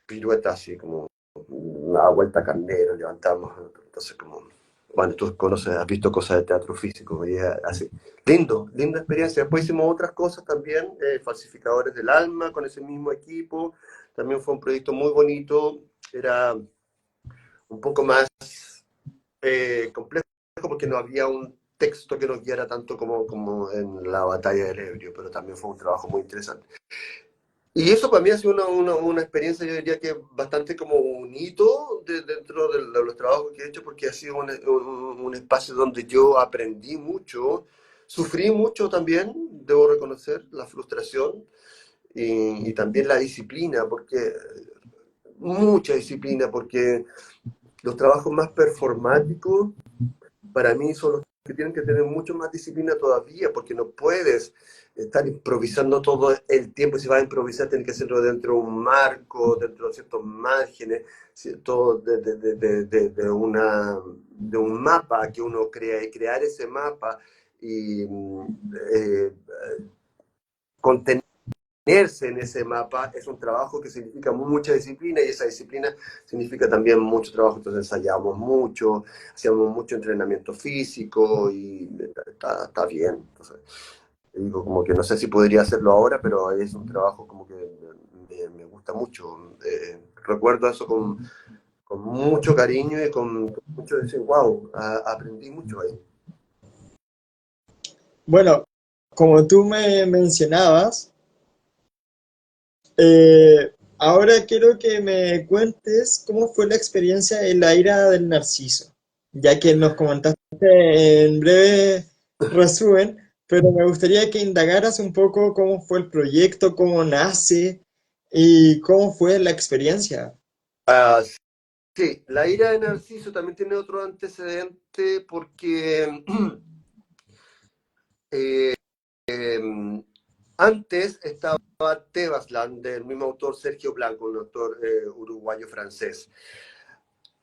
Pirueta así como una vuelta carnero, levantamos, entonces como bueno, tú conoces, has visto cosas de teatro físico, y así. Lindo, linda experiencia. Después hicimos otras cosas también, Falsificadores del Alma, con ese mismo equipo. También fue un proyecto muy bonito. Era un poco más complejo porque no había un texto que nos guiara tanto como en la batalla del Ebrio, pero también fue un trabajo muy interesante. Y eso para mí ha sido una experiencia, yo diría que bastante como un hito dentro de los trabajos que he hecho, porque ha sido un espacio donde yo aprendí mucho, sufrí mucho también, debo reconocer, la frustración y también la disciplina, porque mucha disciplina, porque los trabajos más performáticos para mí son los que tienen que tener mucho más disciplina todavía, porque no puedes estar improvisando todo el tiempo. Y si vas a improvisar, tienes que hacerlo dentro de un marco, dentro de ciertos márgenes, ¿cierto? De un mapa que uno crea, y crear ese mapa y contener en ese mapa es un trabajo que significa mucha disciplina, y esa disciplina significa también mucho trabajo. Entonces ensayábamos mucho, hacíamos mucho entrenamiento físico y está bien. Entonces, digo, como que no sé si podría hacerlo ahora, pero es un trabajo como que me gusta mucho. Recuerdo eso con mucho cariño y con mucho decir, wow, aprendí mucho ahí. Bueno, como tú me mencionabas, ahora quiero que me cuentes cómo fue la experiencia en la ira del Narciso, ya que nos comentaste en breve resumen, pero me gustaría que indagaras un poco cómo fue el proyecto, cómo nace y cómo fue la experiencia. Ah, sí, la ira de Narciso también tiene otro antecedente porque eh, antes estaba Tebasland, del mismo autor Sergio Blanco, un autor uruguayo-francés.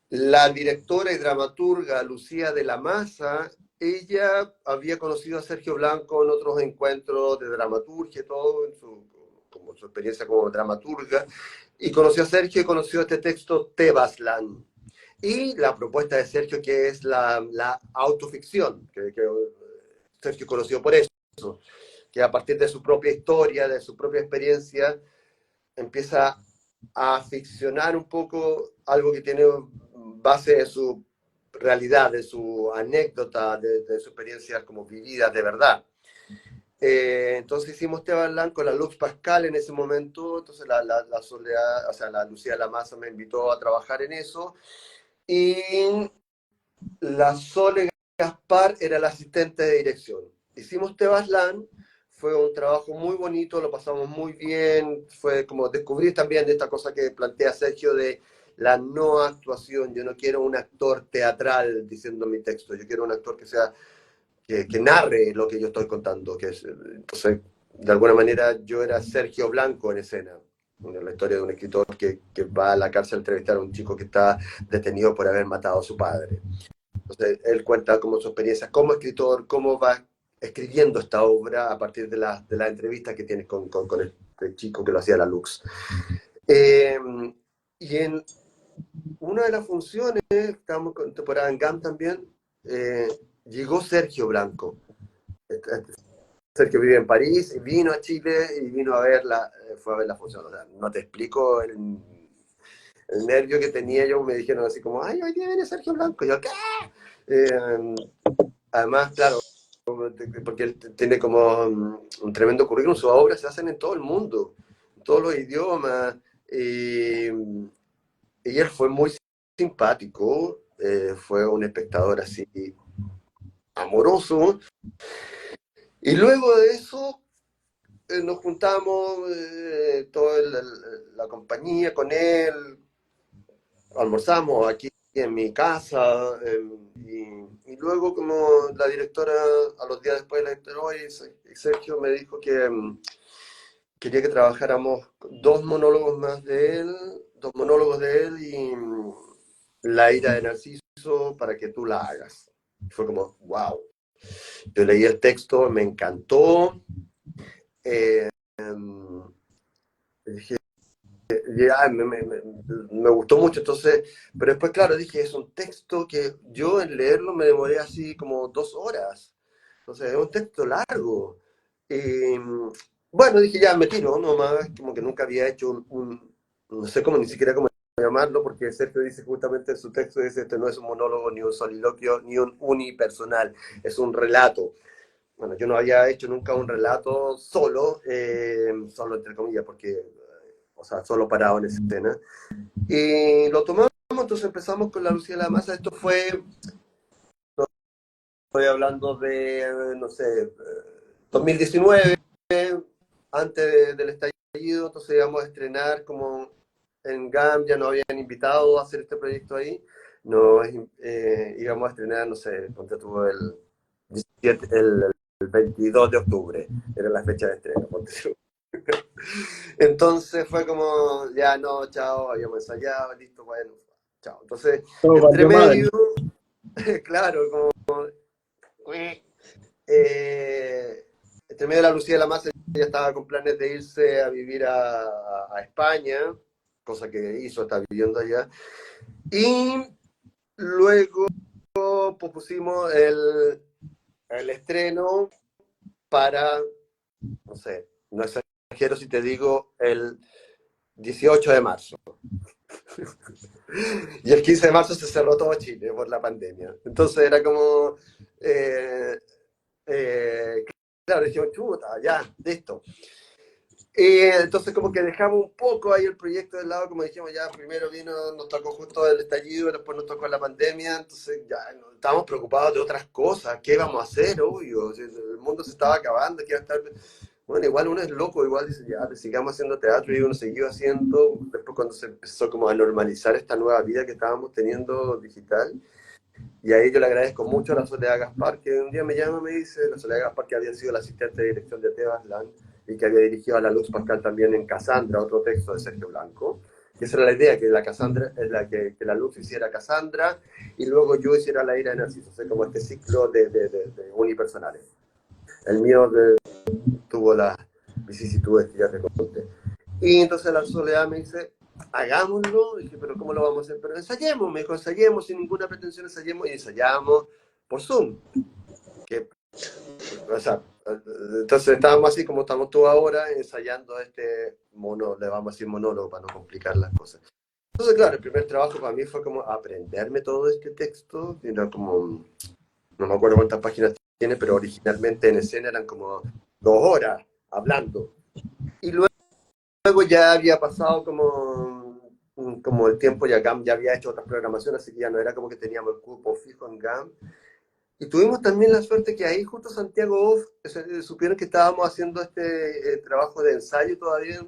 La directora y dramaturga Lucía de la Maza, ella había conocido a Sergio Blanco en otros encuentros de dramaturgia y todo, como su experiencia como dramaturga, y conoció a Sergio y conoció este texto Tebasland. Y la propuesta de Sergio, que es la autoficción, que Sergio conoció por eso, que a partir de su propia historia, de su propia experiencia, empieza a ficcionar un poco algo que tiene base en su realidad, de su anécdota, de su experiencia como vivida de verdad. Entonces hicimos Tebalan con la Luz Pascal en ese momento. Entonces la Soledad, o sea, la Lucía Lamasa me invitó a trabajar en eso, y la Sole Gaspar era la asistente de dirección. Hicimos Tebaslan, fue un trabajo muy bonito, lo pasamos muy bien, fue como descubrir también esta cosa que plantea Sergio de la no actuación. Yo no quiero un actor teatral diciendo mi texto, yo quiero un actor que sea, que narre lo que yo estoy contando, entonces, de alguna manera yo era Sergio Blanco en escena. La historia de un escritor que va a la cárcel a entrevistar a un chico que está detenido por haber matado a su padre. Entonces, él cuenta como su experiencia como escritor, cómo va escribiendo esta obra a partir de la entrevista que tiene con el chico que lo hacía la Lux. Eh, y en una de las funciones, estábamos con temporada en GAM también, eh, llegó Sergio Blanco. Sergio vive en París, y vino a Chile y vino a verla, fue a ver la función. O sea, no te explico el nervio que tenía yo. Me dijeron así como, ay, hoy día viene Sergio Blanco. Y yo, ¿qué? Eh, Además, claro, porque él tiene como un tremendo currículum, sus obras se hacen en todo el mundo, en todos los idiomas, y él fue muy simpático, fue un espectador así amoroso, y luego de eso nos juntamos, toda la compañía con él, almorzamos aquí en mi casa, y luego como la directora, a los días después, la directora, oye, Sergio me dijo que quería que trabajáramos dos monólogos de él y La ira de Narciso para que tú la hagas. Fue como, wow. Yo leí el texto, me encantó. Eh, dije, ya me gustó mucho, entonces, pero después, claro, dije, es un texto que yo en leerlo me demoré así como 2 horas, entonces es un texto largo. Y, bueno, dije, ya me tiro, nomás, como que nunca había hecho no sé cómo, ni siquiera cómo llamarlo, porque Sergio dice justamente en su texto, dice, este no es un monólogo, ni un soliloquio, ni un unipersonal, es un relato. Bueno, yo no había hecho nunca un relato solo, solo entre comillas, porque, o sea, solo parado en escena. Y lo tomamos, entonces empezamos con La Lucía de la Masa. Esto fue, estoy hablando de, no sé, 2019, del estallido, entonces íbamos a estrenar como en GAM, ya nos habían invitado a hacer este proyecto ahí. Nos íbamos a estrenar, no sé, ponte tú el 17, el 22 de octubre, era la fecha de estreno, ponte tú. Entonces fue como, ya no, chao, habíamos ensayado, listo, bueno, chao. Entonces, Todo entre valió medio, madre. claro, como, entre medio de la Lucía de la Masa ya estaba con planes de irse a vivir a España, cosa que hizo, está viviendo allá. Y luego pospusimos el estreno para, no sé, no exagero si te digo, el 18 de marzo. Y el 15 de marzo se cerró todo Chile por la pandemia. Entonces era como, eh, eh, claro, dijimos, chuta, ya, listo. Y entonces como que dejamos un poco ahí el proyecto de lado, como dijimos, ya primero nos tocó justo el estallido, después nos tocó la pandemia, entonces ya estábamos preocupados de otras cosas, ¿qué íbamos a hacer? Obvio, si el mundo se estaba acabando, ¿qué iba a estar? Bueno, igual uno es loco, igual dice, ya, pues sigamos haciendo teatro y uno siguió haciendo, después cuando se empezó como a normalizar esta nueva vida que estábamos teniendo digital, y ahí yo le agradezco mucho a la Soledad Gaspar, que un día me llama y me dice, la Soledad Gaspar que había sido la asistente de dirección de Tebas Land y que había dirigido a la Luz Pascal también en Cassandra, otro texto de Sergio Blanco, que esa era la idea, que la Cassandra, que la Luz hiciera Cassandra y luego yo hiciera la ira de Narciso, o sea, como este ciclo de unipersonales. El mío tuvo las vicisitudes que ya te conté. Y entonces la Soledad me dice, hagámoslo. Y dije, pero ¿cómo lo vamos a hacer? Pero ensayemos, me dijo, ensayemos sin ninguna pretensión, ensayemos y ensayamos por Zoom. Que, o sea, entonces estábamos así como estamos tú ahora, ensayando este le vamos a decir monólogo para no complicar las cosas. Entonces, claro, el primer trabajo para mí fue como aprenderme todo este texto, era como, no me acuerdo cuántas páginas tiene, pero originalmente en escena eran como 2 horas hablando. Y luego ya había pasado como el tiempo, ya GAM ya había hecho otras programaciones, así que ya no era como que teníamos el cupo fijo en GAM. Y tuvimos también la suerte que ahí justo Santiago Off supieron que estábamos haciendo este trabajo de ensayo todavía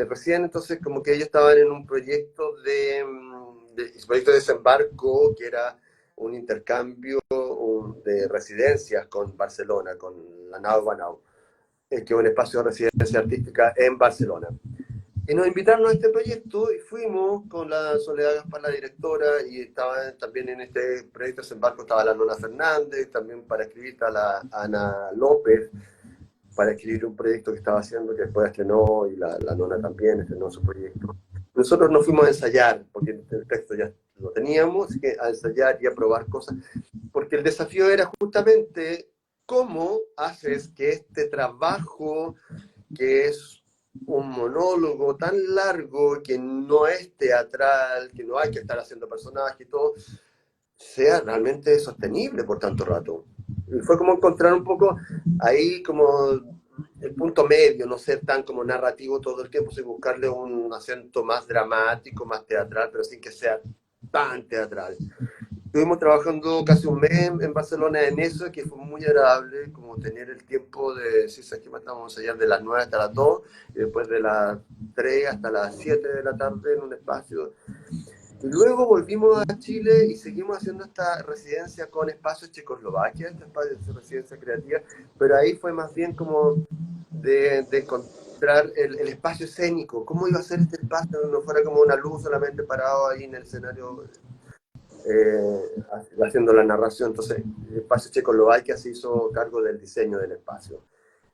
recién, entonces como que ellos estaban en un proyecto proyecto de desembarco, que era un intercambio de residencias con Barcelona, con la Nau Banau, que es un espacio de residencia artística en Barcelona. Y nos invitaron a este proyecto y fuimos con la Soledad Gaspar, la directora, y estaba también en este proyecto de desembarco estaba la Nona Fernández, también para escribir está la Ana López, para escribir un proyecto que estaba haciendo que después estrenó, y la Nona también estrenó su proyecto. Nosotros nos fuimos a ensayar, porque el texto ya lo teníamos, así que a ensayar y a probar cosas, porque el desafío era justamente cómo haces que este trabajo, que es un monólogo tan largo, que no es teatral, que no hay que estar haciendo personajes y todo, sea realmente sostenible por tanto rato. Y fue como encontrar un poco ahí como el punto medio, no ser tan como narrativo todo el tiempo, sino buscarle un acento más dramático, más teatral, pero sin que sea tan teatral. Estuvimos trabajando casi un mes en Barcelona en eso, que fue muy agradable, como tener el tiempo de decir, ¿sabes qué? Vamos a ensayar de las 9 hasta las 2 y después de las 3 hasta las 7 de la tarde en un espacio. Y luego volvimos a Chile y seguimos haciendo esta residencia con Espacios Checoslovaquia, esta espacio de residencia creativa, pero ahí fue más bien como de encontrar el espacio escénico, cómo iba a ser este espacio, no fuera como una luz solamente parado ahí en el escenario haciendo la narración. Entonces, el Espacio Checoslovaquia se hizo cargo del diseño del espacio.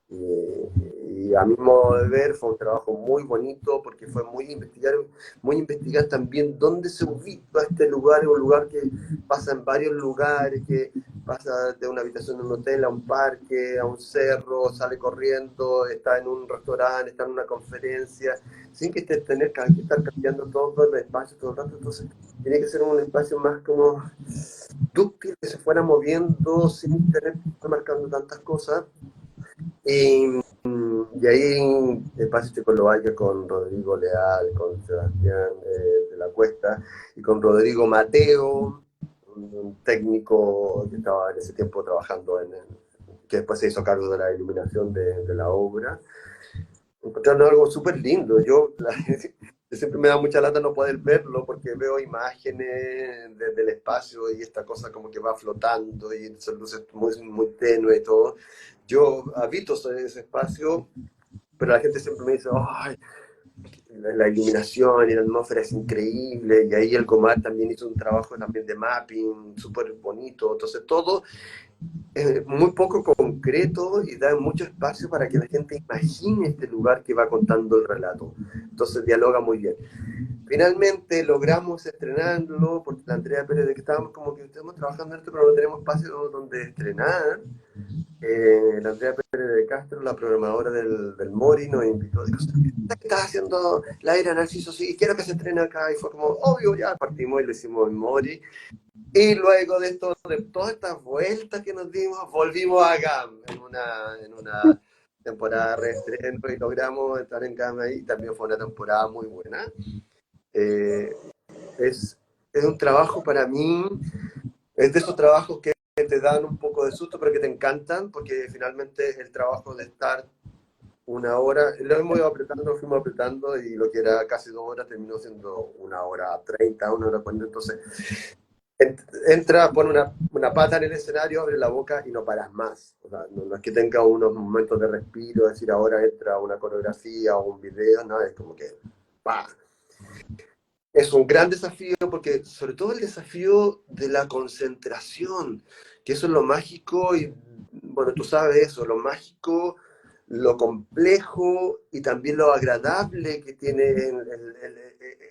Y Y a mi modo de ver fue un trabajo muy bonito porque fue muy investigar también dónde se ubica este lugar, es un lugar que pasa en varios lugares, que pasa de una habitación de un hotel a un parque, a un cerro, sale corriendo, está en un restaurante, está en una conferencia, sin que tener que estar cambiando todo el espacio todo el rato. Entonces tiene que ser un espacio más como dúctil, que se fuera moviendo sin tener que estar marcando tantas cosas. Y ahí Espacio Checoslovaquia con Rodrigo Leal, con Sebastián de la Cuesta y con Rodrigo Mateo, un técnico que estaba en ese tiempo trabajando que después se hizo cargo de la iluminación de la obra. Encontrando algo súper lindo. Yo siempre me da mucha lata no poder verlo porque veo imágenes del espacio y esta cosa como que va flotando y son luces muy tenues y todo. Yo habito ese espacio, pero la gente siempre me dice, ¡ay! La iluminación y la atmósfera es increíble, y ahí el Comar también hizo un trabajo también de mapping súper bonito, entonces todo es muy poco concreto y da mucho espacio para que la gente imagine este lugar que va contando el relato, entonces dialoga muy bien. Finalmente logramos estrenarlo, porque la Andrea Pérez, de que estábamos como que estamos trabajando en esto, pero no tenemos espacio donde estrenar. La Andrea Pérez de Castro, la programadora del Mori, nos invitó. Dijo, ¿qué estás haciendo la era Narciso? Sí, quiero que se estrene acá. Y fue como, obvio, ya partimos y lo hicimos en Mori. Y luego de todas estas vueltas que nos dimos, volvimos a GAM en una temporada de reestreno y logramos estar en GAM ahí. También fue una temporada muy buena. Eh, es un trabajo para mí, es de esos trabajos que te dan un poco de susto, pero que te encantan, porque finalmente el trabajo de estar una hora, lo hemos ido apretando, lo fuimos apretando, y lo que era casi 2 horas terminó siendo 1 hora 30, 1 hora 40. Entonces, entra, pone una pata en el escenario, abre la boca y no paras más. O sea, no es que tenga unos momentos de respiro, es decir, ahora entra una coreografía o un video, no, es como que ¡pah! Es un gran desafío porque sobre todo el desafío de la concentración, que eso es lo mágico y bueno, tú sabes eso, lo mágico, lo complejo y también lo agradable que tiene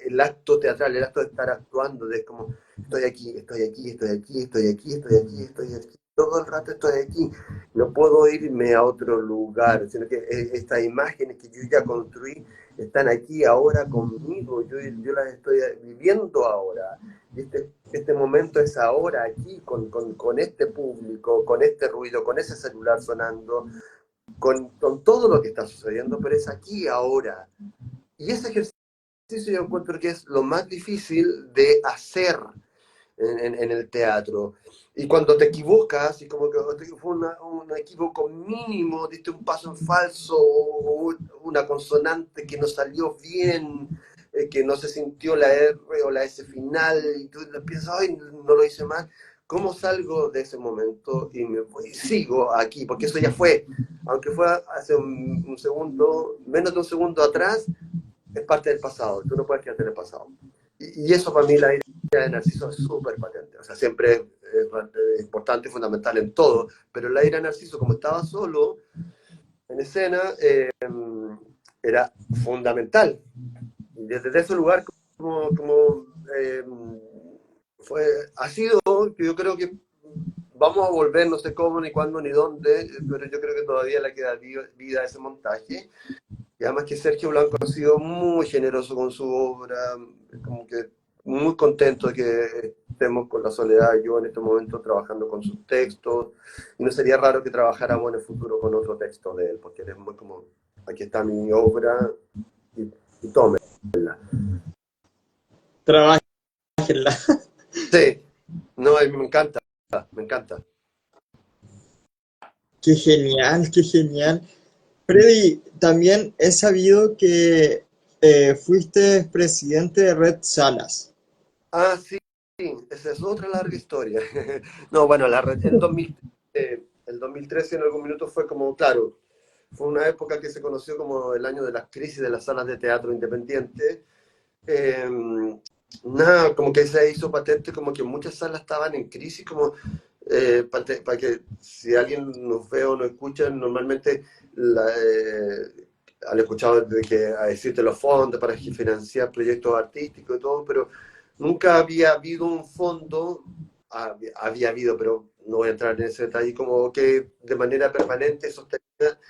el acto teatral, el acto de estar actuando, de como estoy aquí, estoy aquí, estoy aquí, estoy aquí, estoy aquí, estoy aquí, todo el rato estoy aquí, no puedo irme a otro lugar, sino que estas imágenes que yo ya construí están aquí ahora conmigo, yo las estoy viviendo ahora. Y este momento es ahora, aquí, con este público, con este ruido, con ese celular sonando, con todo lo que está sucediendo, pero es aquí ahora. Y ese ejercicio yo encuentro que es lo más difícil de hacer en el teatro. Y cuando te equivocas, y como que fue un equívoco mínimo, diste un paso en falso, o una consonante que no salió bien, que no se sintió la R o la S final, y tú piensas, ay, no lo hice mal. ¿Cómo salgo de ese momento y sigo aquí? Porque eso ya fue, aunque fue hace un segundo, menos de un segundo atrás, es parte del pasado, tú no puedes quedarte en el pasado. Y eso para mí la idea de Narciso es súper patente, o sea, siempre es importante y fundamental en todo, pero la ira de Narciso, como estaba solo en escena, era fundamental. Y desde ese lugar, como ha sido, yo creo que vamos a volver, no sé cómo, ni cuándo, ni dónde, pero yo creo que todavía le queda vida a ese montaje. Y además que Sergio Blanco ha sido muy generoso con su obra, como que muy contento de que estemos con la Soledad y yo en este momento trabajando con sus textos. Y no sería raro que trabajáramos en el futuro con otro texto de él, porque él es muy como, aquí está mi obra y tómela. Trabájenla. Sí, no, a mí me encanta, me encanta. Qué genial, qué genial. Freddy, también he sabido que fuiste presidente de Red Salas. Ah, sí, esa es otra larga historia. No, bueno, el 2013 en algún minuto fue como, claro, fue una época que se conoció como el año de las crisis de las salas de teatro independiente. Nada, como que se hizo patente, como que muchas salas estaban en crisis, como para que si alguien nos ve o nos escucha, normalmente han escuchado de que existen los fondos para financiar proyectos artísticos y todo, pero nunca había habido un fondo, había habido, pero no voy a entrar en ese detalle, como que de manera permanente sostenida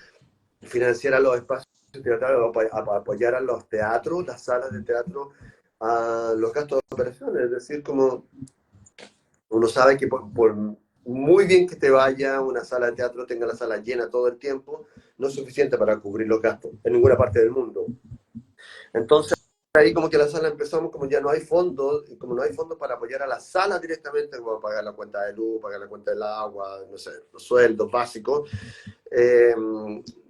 financiara los espacios teatrales, apoyar a los teatros, las salas de teatro, a los gastos de operaciones, es decir, como uno sabe que por muy bien que te vaya una sala de teatro, tenga la sala llena todo el tiempo, no es suficiente para cubrir los gastos en ninguna parte del mundo. Entonces, ahí como que la sala empezamos, como ya no hay fondos, y como no hay fondos para apoyar a la sala directamente, como pagar la cuenta de luz, pagar la cuenta del agua, no sé, los sueldos básicos,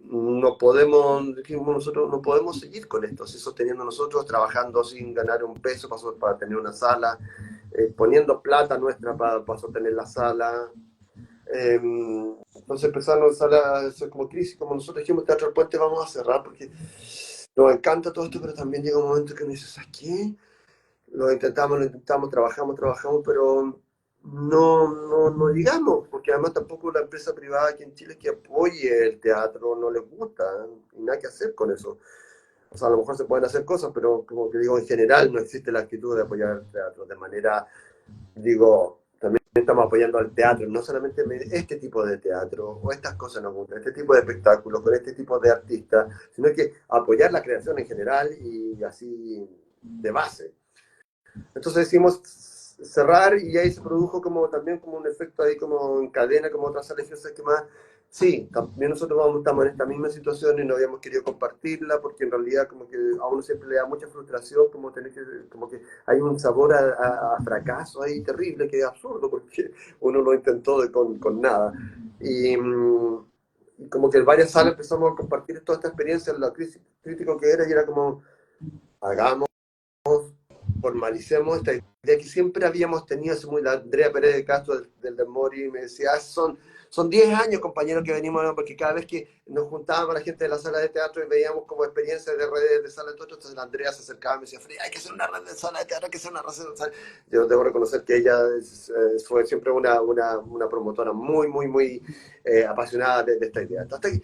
no podemos, nosotros no podemos seguir con esto, así sosteniendo nosotros, trabajando sin ganar un peso para tener una sala, poniendo plata nuestra para sostener la sala. Entonces empezaron a ser como crisis, como nosotros dijimos, Teatro del Puente vamos a cerrar porque nos encanta todo esto, pero también llega un momento que me dices, ¿a qué? Lo intentamos, trabajamos, pero no llegamos, porque además tampoco la empresa privada aquí en Chile que apoye el teatro no les gusta, y nada que hacer con eso. O sea, a lo mejor se pueden hacer cosas, pero como que digo, en general no existe la actitud de apoyar el teatro de manera, digo, también estamos apoyando al teatro, no solamente este tipo de teatro o estas cosas nos gustan, este tipo de espectáculos con este tipo de artistas, sino que apoyar la creación en general y así de base. Entonces decidimos cerrar y ahí se produjo como también como un efecto ahí como en cadena, como otras salas que más. Sí, también nosotros estamos en esta misma situación y no habíamos querido compartirla porque en realidad como que a uno siempre le da mucha frustración como tener que, como que hay un sabor a fracaso ahí terrible que es absurdo porque uno lo intentó con nada. Y como que en varias salas empezamos a compartir toda esta experiencia, lo crítico que era y era como, hagamos, formalicemos esta idea que siempre habíamos tenido, la Andrea Pérez de Castro del Mori me decía, son 10 años, compañeros, que venimos, porque cada vez que nos juntábamos la gente de la sala de teatro y veíamos como experiencias de redes de sala de teatro, entonces la Andrea se acercaba y me decía, Frida, hay que hacer una red de sala de teatro, hay que hacer una red de sala. Yo debo reconocer que ella fue siempre una promotora muy apasionada de esta idea. Hasta que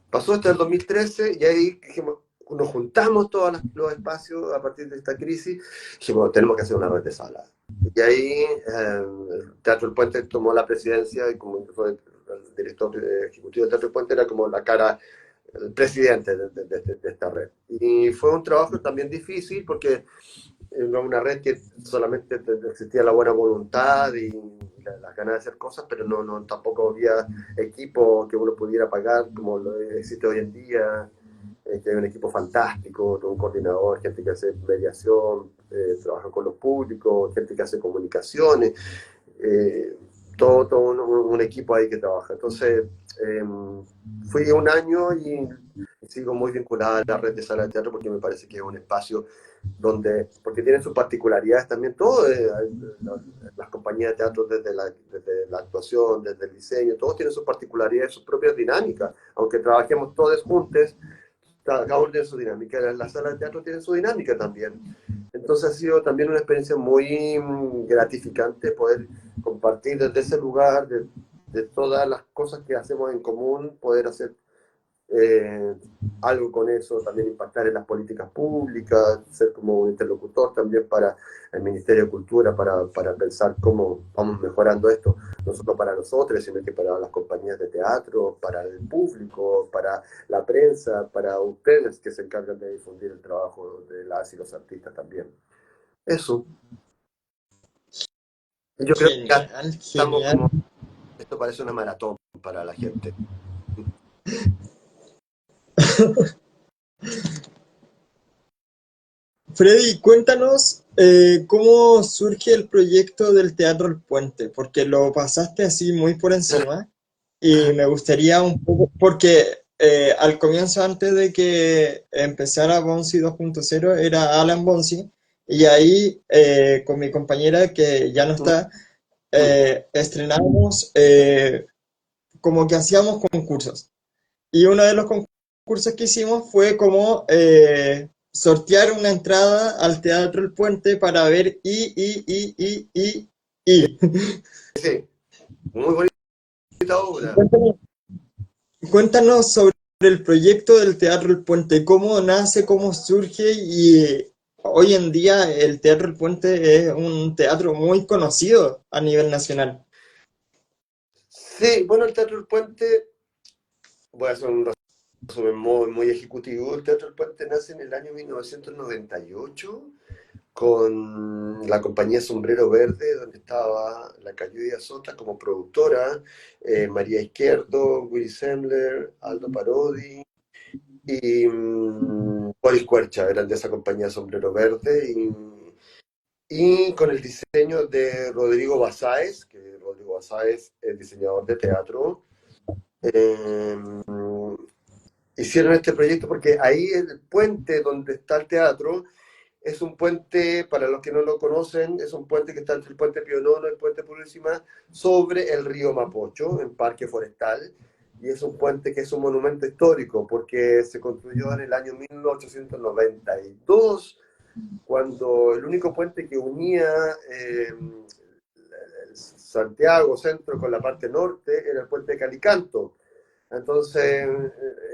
pasó hasta el 2013 y ahí dijimos, nos juntamos todos los espacios a partir de esta crisis, dijimos, tenemos que hacer una red de salas. Y ahí el Teatro del Puente tomó la presidencia y como fue el director ejecutivo del Teatro del Puente era como la cara, el presidente de esta red. Y fue un trabajo también difícil porque era una red que solamente existía la buena voluntad y las ganas de hacer cosas, pero tampoco había equipo que uno pudiera pagar como lo existe hoy en día, que hay un equipo fantástico, todo un coordinador, gente que hace mediación, trabaja con los públicos, gente que hace comunicaciones, eh, todo un equipo ahí que trabaja. Entonces, eh, fui un año y sigo muy vinculada a la red de sala de teatro porque me parece que es un espacio donde, porque tienen sus particularidades también, todo, las compañías de teatro desde la actuación, desde el diseño, todos tienen sus particularidades, sus propias dinámicas, aunque trabajemos todos juntos, cada uno tiene su dinámica, la sala de teatro tiene su dinámica también. Entonces ha sido también una experiencia muy gratificante poder compartir desde ese lugar, de todas las cosas que hacemos en común, poder hacer eh, algo con eso, también impactar en las políticas públicas, ser como un interlocutor también para el Ministerio de Cultura, para pensar cómo vamos mejorando esto, no solo para nosotros, sino que para las compañías de teatro, para el público, para la prensa, para ustedes que se encargan de difundir el trabajo de las y los artistas también. Eso. Yo creo que ya Genial, estamos genial. como, esto parece una maratón para la gente. Freddy, cuéntanos cómo surge el proyecto del Teatro El Puente, porque lo pasaste así muy por encima y me gustaría un poco, porque al comienzo, antes de que empezara Bonzi 2.0, era Alan Bonzi, y ahí con mi compañera que ya no está, estrenamos como que hacíamos concursos. Y uno de los concursos que hicimos fue como sortear una entrada al Teatro El Puente para ver y. Sí, muy bonita obra. Cuéntanos, cuéntanos sobre el proyecto del Teatro El Puente, cómo nace, cómo surge y hoy en día el Teatro El Puente es un teatro muy conocido a nivel nacional. Sí, bueno, el Teatro del Puente, voy a hacer un resumen muy ejecutivo. El Teatro del Puente nace en el año 1998 con la compañía Sombrero Verde, donde estaba la Cayuya Sota como productora, María Izquierdo, Willy Sembler, Aldo Parodi y Boris Cuercha, eran de esa compañía Sombrero Verde, y con el diseño de Rodrigo Basáez, que Rodrigo Basáez es diseñador de teatro. Eh, Hicieron este proyecto porque ahí el puente donde está el teatro es un puente, para los que no lo conocen, es un puente que está entre el puente Pío Nono y el puente Purísima sobre el río Mapocho, en Parque Forestal. Y es un puente que es un monumento histórico porque se construyó en el año 1892, cuando el único puente que unía Santiago Centro con la parte norte era el puente de Calicanto. Entonces,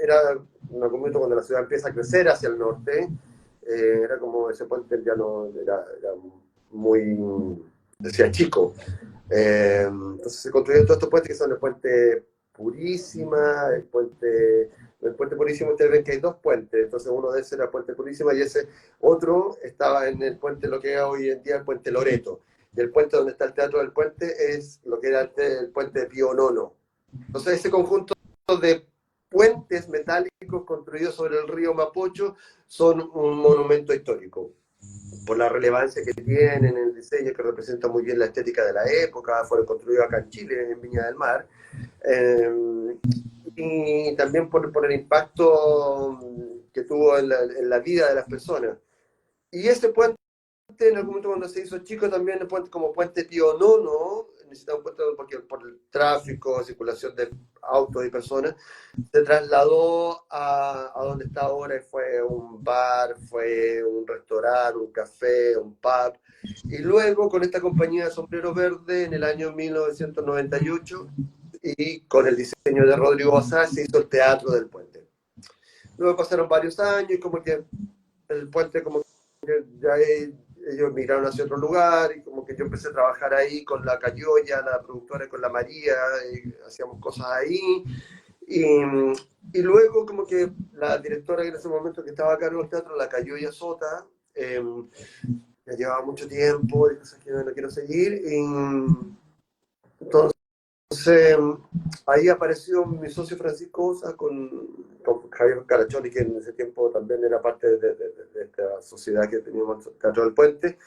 era un momento cuando la ciudad empieza a crecer hacia el norte, era como ese puente ya no era muy, decía chico. Entonces se construyeron todos estos puentes que son el puente Purísima, el puente Purísima, ustedes ven que hay dos puentes, entonces uno de esos era el puente Purísima y ese otro estaba en el puente, lo que es hoy en día el puente Loreto. Y el puente donde está el Teatro del Puente es lo que era el puente de Pío Nono. Entonces ese conjunto de puentes metálicos construidos sobre el río Mapocho son un monumento histórico por la relevancia que tienen, el diseño que representa muy bien la estética de la época, fueron construidos acá en Chile, en Viña del Mar, eh, y también por el impacto que tuvo en la vida de las personas. Y ese puente, en algún momento cuando se hizo chico, también el puente, como puente Pío Nono, necesitaba un puente porque por el tráfico, circulación de autos y personas, se trasladó a donde está ahora y fue un bar, fue un restaurante, un café, un pub. Y luego con esta compañía de Sombrero Verde en el año 1998 y con el diseño de Rodrigo Bazán se hizo el Teatro del Puente. Luego pasaron varios años y como que el puente como que ya ellos migraron hacia otro lugar y como que yo empecé a trabajar ahí con la Cayoya, la productora, con la María, y hacíamos cosas ahí. Y, y luego como que la directora en ese momento que estaba a cargo del teatro, la Cayoya Sota, ya llevaba mucho tiempo y cosas que no quiero seguir. Y entonces ahí apareció mi socio Francisco Osa con Javier Caracholi, que en ese tiempo también era parte de esta sociedad que teníamos Teatro del Puente.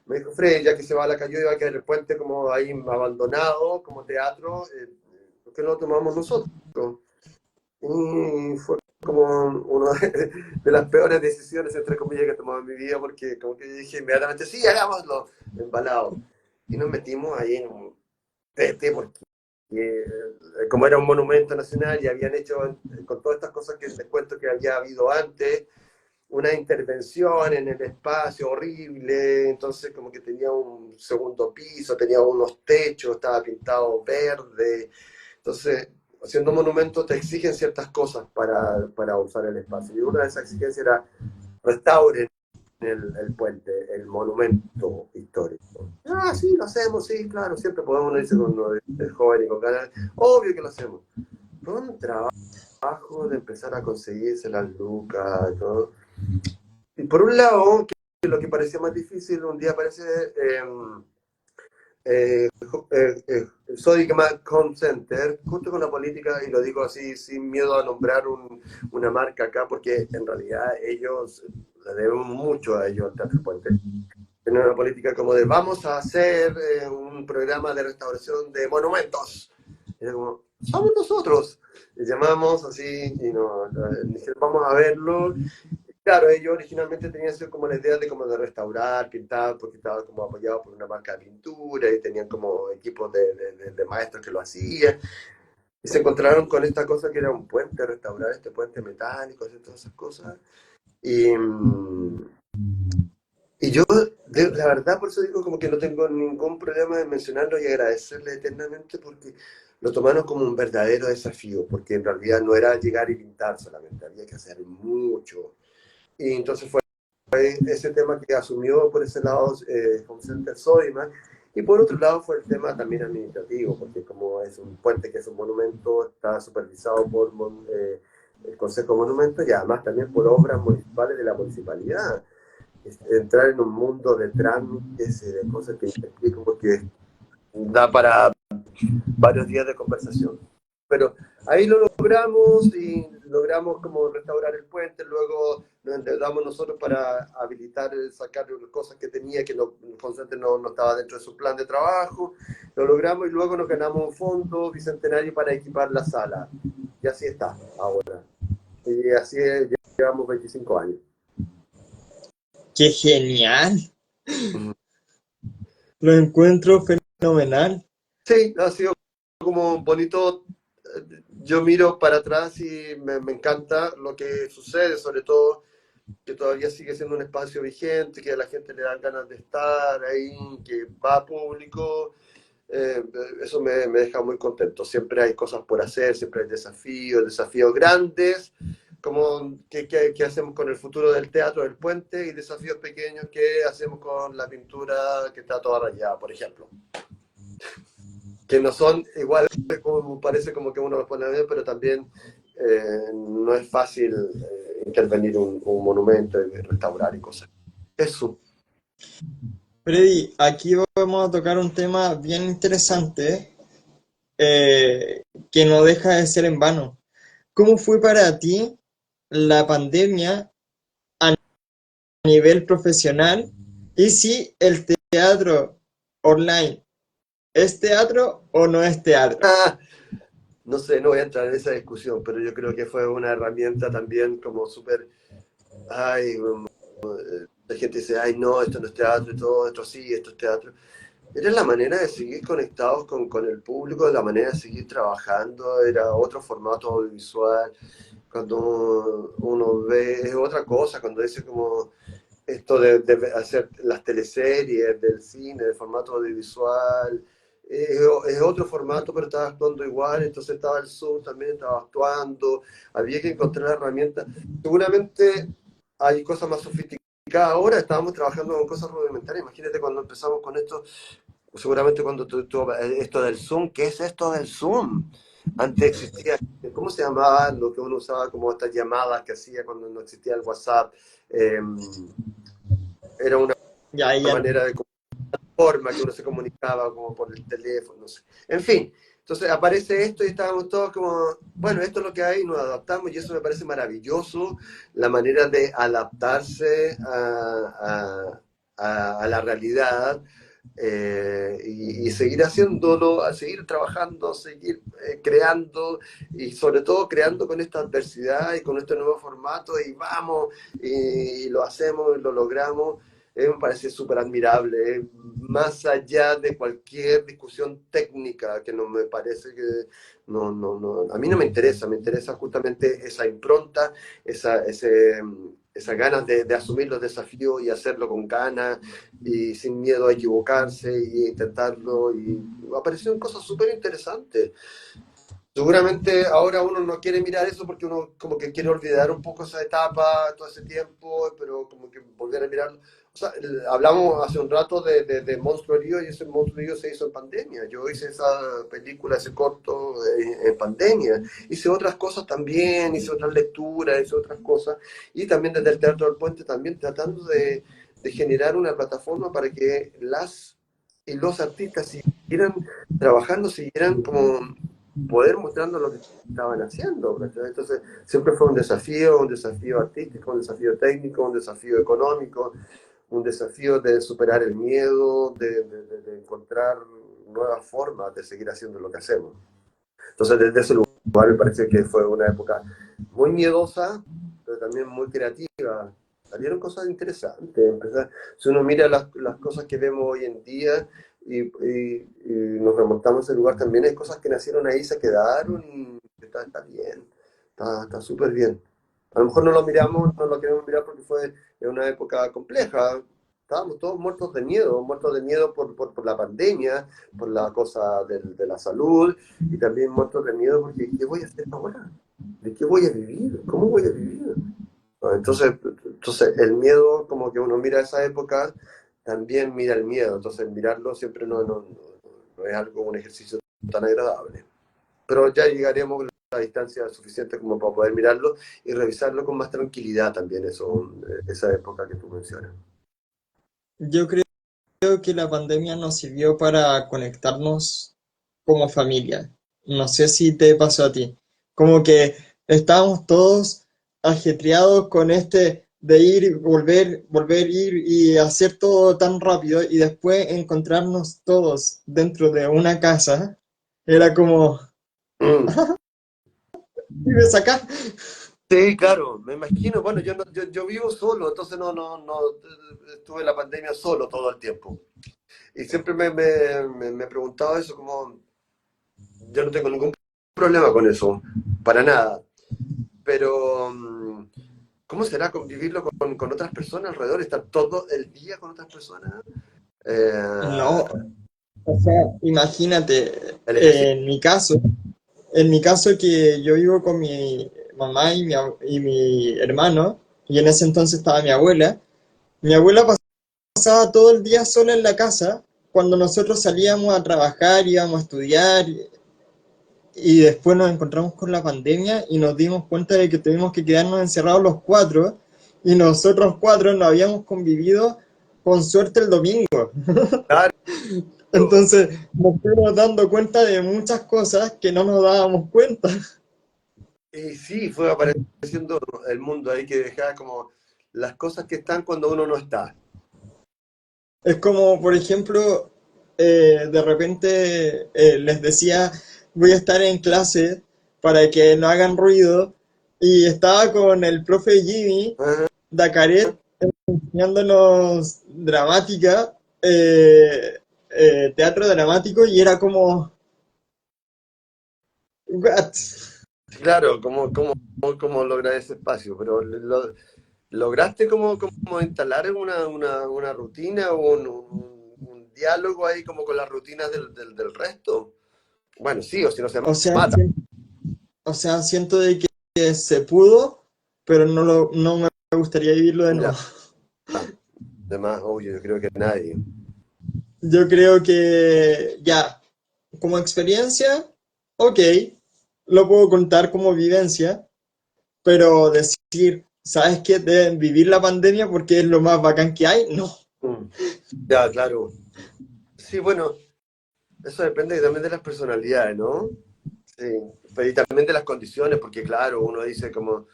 Me dijo, Fred, ya que se va a la calle y va a quedar el puente como ahí abandonado, como teatro, ¿por qué no lo tomamos nosotros? Y fue como una de las peores decisiones, entre comillas, que he tomado en mi vida, porque como que yo dije inmediatamente, sí, hagámoslo, embalado. Y nos metimos ahí en un tete, porque como era un monumento nacional y habían hecho con todas estas cosas que les cuento que había habido antes, una intervención en el espacio horrible, entonces como que tenía un segundo piso, tenía unos techos, estaba pintado verde, entonces haciendo monumentos te exigen ciertas cosas para usar el espacio, y una de esas exigencias era restauren el puente, el monumento histórico. Ah, sí, lo hacemos, sí, claro, siempre podemos unirse con uno de joven y con ganas, obvio que lo hacemos. Fue un trabajo de empezar a conseguirse las lucas y todo. Y por un lado, que lo que parecía más difícil, un día aparece eh, Sodic Home Center, justo con la política, y lo digo así sin miedo a nombrar una marca acá, porque en realidad ellos le deben mucho a ellos al Teatro Puente. Tienen una política como de vamos a hacer un programa de restauración de monumentos. Y era como, somos nosotros. Y llamamos así y nos dijeron, vamos a verlo. Claro, ellos originalmente tenían como la idea de como de restaurar, pintar, porque estaban como apoyados por una marca de pintura y tenían como equipos de maestros que lo hacían. Y se encontraron con esta cosa que era un puente, restaurar este puente metálico, hacer todas esas cosas. Y yo La verdad, por eso digo como que no tengo ningún problema en mencionarlo y agradecerle eternamente porque lo tomamos como un verdadero desafío, porque en realidad no era llegar y pintar solamente, había que hacer mucho. Y entonces fue ese tema que asumió por ese lado Home Center Sodimac. Y por otro lado fue el tema también administrativo, porque como es un puente que es un monumento, está supervisado por el Consejo de Monumentos y además también por obras municipales de la municipalidad. Entrar en un mundo de trámites y de cosas que te explico porque da para varios días de conversación. Pero ahí lo logramos y logramos como restaurar el puente, luego nos endeudamos nosotros para habilitar, sacar las cosas que tenía que no, no estaba dentro de su plan de trabajo, lo logramos y luego nos ganamos un fondo bicentenario para equipar la sala. Y así está ahora. Y así es, llevamos 25 años. ¡Qué genial! Ujú. Lo encuentro fenomenal. Sí, ha sido como bonito. Yo miro para atrás y me encanta lo que sucede, sobre todo que todavía sigue siendo un espacio vigente, que a la gente le dan ganas de estar ahí, que va a público. eh, Eso me deja muy contento. Siempre hay cosas por hacer, siempre hay desafíos grandes, como que hacemos con el futuro del teatro del puente y desafíos pequeños que hacemos con la pintura que está toda rayada, por ejemplo. Que no son igual como parece como que uno los pone bien, pero también no es fácil intervenir un monumento y restaurar y cosas. Eso. Freddy, aquí vamos a tocar un tema bien interesante que no deja de ser en vano. ¿Cómo fue para ti la pandemia a nivel profesional? Y si el teatro online es teatro o no es teatro. Ah, no sé, no voy a entrar en esa discusión, pero yo creo que fue una herramienta también como súper, ay, la gente dice, ay, no, esto no es teatro, y todo esto sí, esto es teatro. Era la manera de seguir conectados con el público, la manera de seguir trabajando, era otro formato audiovisual. Cuando uno ve, es otra cosa, cuando dice como esto de hacer las teleseries, del cine, del formato audiovisual, es otro formato, pero estaba actuando igual, entonces estaba el Zoom, también estaba actuando, había que encontrar herramientas. Seguramente hay cosas más sofisticadas. Ahora estábamos trabajando con cosas rudimentarias. Imagínate cuando empezamos con esto, seguramente cuando esto del Zoom, ¿qué es esto del Zoom? Antes existía, ¿cómo se llamaba lo que uno usaba como estas llamadas que hacía cuando no existía el WhatsApp? Eh, Era una Ya, ya no. manera de forma que uno se comunicaba como por el teléfono, no sé. En fin, entonces aparece esto y estábamos todos como, bueno, esto es lo que hay, nos adaptamos y eso me parece maravilloso, la manera de adaptarse a la realidad y seguir haciéndolo, a seguir trabajando, seguir creando y sobre todo creando con esta adversidad y con este nuevo formato y vamos y lo hacemos y lo logramos. Me parece súper admirable, más allá de cualquier discusión técnica que no me parece que a mí no me interesa, me interesa justamente esa impronta, esas ganas de asumir los desafíos y hacerlo con ganas y sin miedo a equivocarse y intentarlo y aparecieron cosas súper interesantes. Seguramente ahora uno no quiere mirar eso porque uno como que quiere olvidar un poco esa etapa, todo ese tiempo, pero como que volver a mirarlo. O sea, hablamos hace un rato de Monstruo Herido y ese Monstruo Herido se hizo en pandemia. Yo hice esa película, ese corto en pandemia. Hice otras cosas también, hice otras lecturas, hice otras cosas. Y también desde el Teatro del Puente también tratando de generar una plataforma para que las y los artistas siguieran trabajando, siguieran como poder mostrando lo que estaban haciendo. ¿Cachai? Entonces, siempre fue un desafío artístico, un desafío técnico, un desafío económico, un desafío de superar el miedo, de encontrar nuevas formas de seguir haciendo lo que hacemos. Entonces, desde ese lugar me parece que fue una época muy miedosa, pero también muy creativa. Salieron cosas interesantes. Si uno mira las cosas que vemos hoy en día y nos remontamos a ese lugar, también hay cosas que nacieron ahí, se quedaron y está bien, está súper bien. A lo mejor no lo miramos, no lo queremos mirar porque fue en una época compleja, estábamos todos muertos de miedo por la pandemia, por la cosa de la salud, y también muertos de miedo porque ¿qué voy a hacer ahora? ¿De qué voy a vivir? ¿Cómo voy a vivir? Entonces el miedo, como que uno mira esa época, también mira el miedo, entonces mirarlo siempre no es algo, un ejercicio tan agradable. Pero ya llegaremos a la distancia suficiente como para poder mirarlo y revisarlo con más tranquilidad también, eso, esa época que tú mencionas. Yo creo que la pandemia nos sirvió para conectarnos como familia. No sé si te pasó a ti. Como que estábamos todos ajetreados con este de ir, volver, volver, ir y hacer todo tan rápido y después encontrarnos todos dentro de una casa. Era como, Mm. ¿vives acá? Sí, claro, me imagino. Bueno, yo vivo solo, entonces no, estuve en la pandemia solo todo el tiempo. Y siempre me he preguntado eso, como yo no tengo ningún problema con eso, para nada. Pero, ¿cómo será convivirlo con otras personas alrededor? ¿Estar todo el día con otras personas? Eh, No, o sea, imagínate, el ejercicio. en mi caso que yo vivo con mi mamá y mi hermano, y en ese entonces estaba mi abuela pasaba todo el día sola en la casa, cuando nosotros salíamos a trabajar, íbamos a estudiar, y después nos encontramos con la pandemia y nos dimos cuenta de que tuvimos que quedarnos encerrados los cuatro, y nosotros cuatro no habíamos convivido con suerte el domingo. Claro. Entonces nos fuimos dando cuenta de muchas cosas que no nos dábamos cuenta. Y sí, fue apareciendo el mundo ahí que dejaba como las cosas que están cuando uno no está. Es como, por ejemplo, de repente les decía, voy a estar en clase para que no hagan ruido, y estaba con el profe Jimmy Ajá. Dacaret enseñándonos dramática, teatro dramático, y era como, ¿what? Claro, cómo lograr ese espacio, pero ¿lograste como instalar una rutina o un diálogo ahí como con las rutinas del resto? Bueno, sí, o si no se O sea, mata. o sea, siento de que se pudo, pero no me gustaría vivirlo de Ya, nuevo. además, obvio, yo creo que nadie. Yo creo que ya, como experiencia, ok, lo puedo contar como vivencia, pero decir, ¿sabes qué? Deben vivir la pandemia porque es lo más bacán que hay, no. Mm. Ya, claro. Sí, bueno, eso depende también de las personalidades, ¿no? Sí, pero y también de las condiciones, porque claro, uno dice como,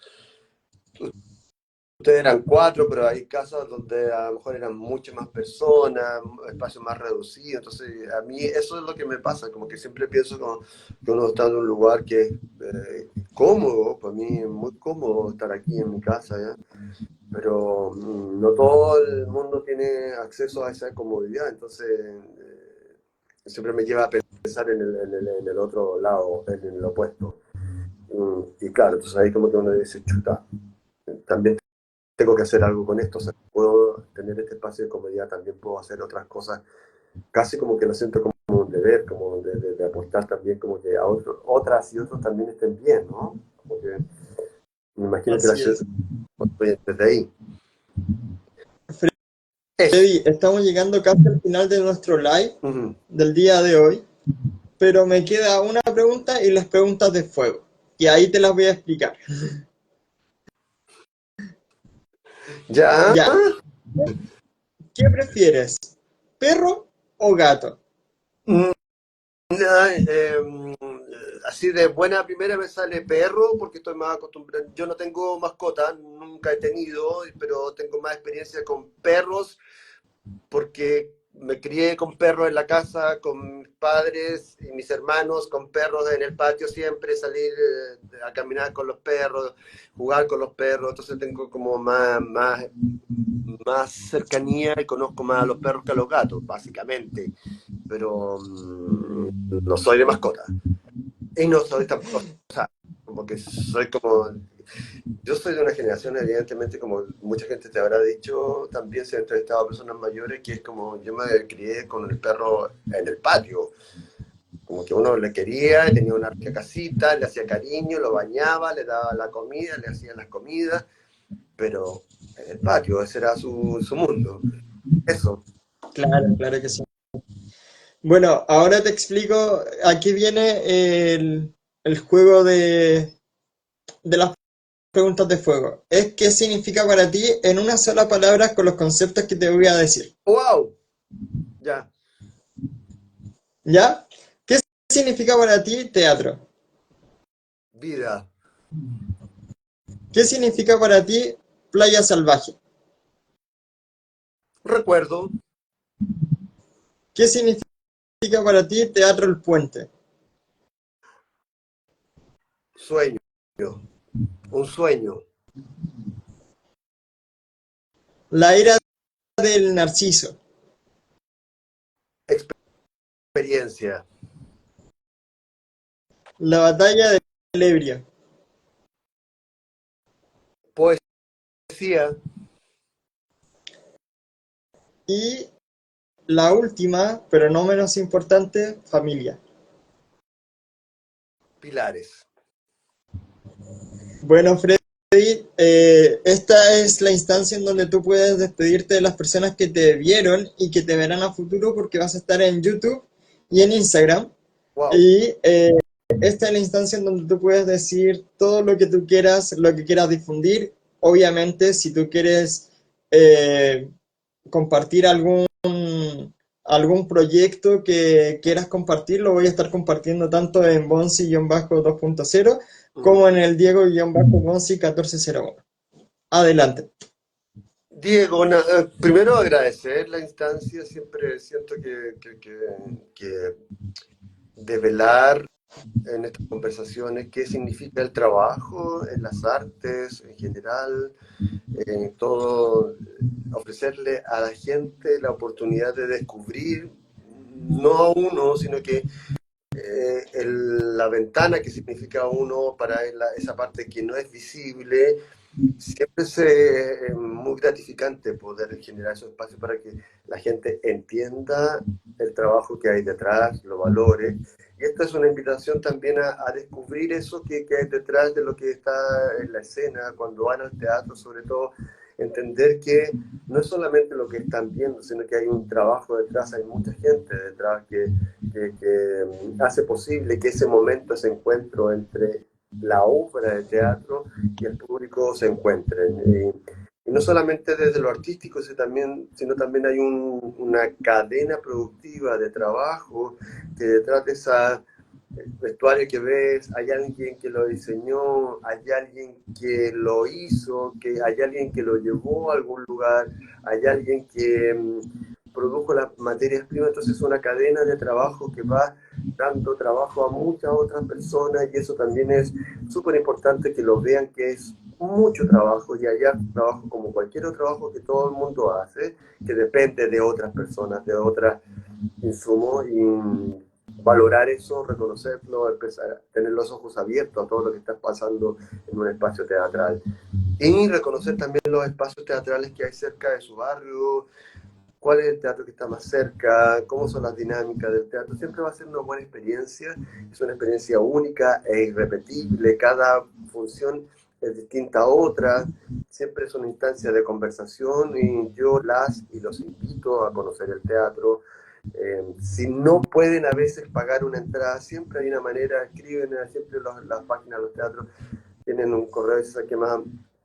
ustedes eran cuatro, pero hay casas donde a lo mejor eran muchas más personas, espacios más reducidos. Entonces, a mí eso es lo que me pasa, como que siempre pienso como que uno está en un lugar que es cómodo, para mí es muy cómodo estar aquí en mi casa, ¿ya? Pero no todo el mundo tiene acceso a esa comodidad, entonces siempre me lleva a pensar en el otro lado, en el opuesto. Y claro, entonces ahí como que uno dice, chuta, también tengo que hacer algo con esto, o sea, puedo tener este espacio de comodidad, también puedo hacer otras cosas, casi como que lo siento como un deber, como de aportar también como que a otras y otros también estén bien, ¿no? Como que me imagino que la Así ciudad es. desde ahí. Eso. Freddy, estamos llegando casi al final de nuestro live Ujú. del día de hoy, pero me queda una pregunta y las preguntas de fuego, y ahí te las voy a explicar. Ya. Ya, ¿qué prefieres? ¿Perro o gato? Mm, ay, así de buena primera me sale perro porque estoy más acostumbrado. Yo no tengo mascota, nunca he tenido, pero tengo más experiencia con perros porque me crié con perros en la casa, con mis padres y mis hermanos, con perros en el patio siempre, salir a caminar con los perros, jugar con los perros, entonces tengo como más cercanía y conozco más a los perros que a los gatos, básicamente, pero no soy de mascota. Y no soy tampoco, como que soy como, yo soy de una generación, evidentemente, como mucha gente te habrá dicho, también se ha entrevistado a personas mayores, que es como, yo me crié con el perro en el patio, como que uno le quería, tenía una rica casita, le hacía cariño, lo bañaba, le daba la comida, le hacía las comidas, pero en el patio, ese era su mundo. Eso. Claro, claro que sí. Bueno, ahora te explico, aquí viene el juego de las preguntas de fuego. Es qué significa para ti en una sola palabra con los conceptos que te voy a decir. ¡Wow! Ya, ¿Ya? ¿Qué significa para ti teatro? vida, ¿Qué significa para ti playa salvaje? recuerdo, ¿Qué significa para ti teatro El Puente? sueño, un sueño, La era del Narciso. experiencia, La batalla del Ebrio. poesía, Y la última, pero no menos importante, familia. pilares. Bueno, Freddy, esta es la instancia en donde tú puedes despedirte de las personas que te vieron y que te verán a futuro porque vas a estar en YouTube y en Instagram. ¡Wow! Y esta es la instancia en donde tú puedes decir todo lo que tú quieras, lo que quieras difundir. Obviamente, si tú quieres eh, compartir algún proyecto que quieras compartir, lo voy a estar compartiendo tanto en Bonsi-2.0 como en el Diego-Bonsi 1401. Adelante. Diego, primero agradecer la instancia, siempre siento que develar en estas conversaciones qué significa el trabajo en las artes en general, en todo, ofrecerle a la gente la oportunidad de descubrir, no a uno, sino que la ventana que significa uno para esa parte que no es visible, siempre es muy gratificante poder generar esos espacios para que la gente entienda el trabajo que hay detrás, lo valore. Y esta es una invitación también a descubrir eso que hay detrás de lo que está en la escena, cuando van al teatro, sobre todo, entender que no es solamente lo que están viendo, sino que hay un trabajo detrás, hay mucha gente detrás que hace posible que ese momento, ese encuentro entre la obra de teatro y el público se encuentren. Y no solamente desde lo artístico, sino también hay una cadena productiva de trabajo que detrás de esa vestuario que ves, hay alguien que lo diseñó, hay alguien que lo hizo, que hay alguien que lo llevó a algún lugar, hay alguien que produjo las materias primas, entonces es una cadena de trabajo que va dando trabajo a muchas otras personas y eso también es súper importante que lo vean que es mucho trabajo y allá trabajo como cualquier otro trabajo que todo el mundo hace, que depende de otras personas, de otros insumos y valorar eso, reconocerlo, empezar a tener los ojos abiertos a todo lo que está pasando en un espacio teatral. Y reconocer también los espacios teatrales que hay cerca de su barrio, cuál es el teatro que está más cerca, cómo son las dinámicas del teatro. Siempre va a ser una buena experiencia, es una experiencia única e irrepetible, cada función es distinta a otra, siempre es una instancia de conversación y yo las y los invito a conocer el teatro. Si no pueden a veces pagar una entrada, siempre hay una manera, escriben siempre las páginas de los teatros, tienen un correo y se que más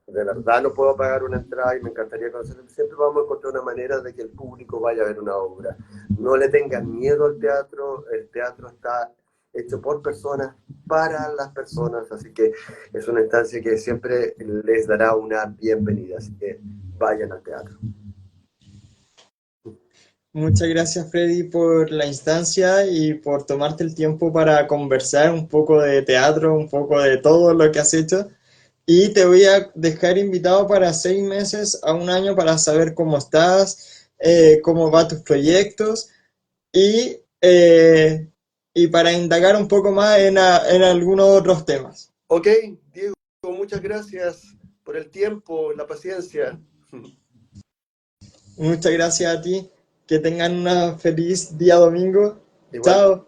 de verdad no puedo pagar una entrada y me encantaría conocerlo, siempre vamos a encontrar una manera de que el público vaya a ver una obra. No le tengan miedo al teatro, el teatro está hecho por personas, para las personas, así que es una instancia que siempre les dará una bienvenida, así que vayan al teatro. Muchas gracias, Freddy, por la instancia y por tomarte el tiempo para conversar un poco de teatro, un poco de todo lo que has hecho. Y te voy a dejar invitado para 6 meses a un año para saber cómo estás, cómo van tus proyectos y, y para indagar un poco más en algunos otros temas. Ok, Diego, muchas gracias por el tiempo, la paciencia. Muchas gracias a ti. Que tengan una feliz día domingo. Igual, Chao.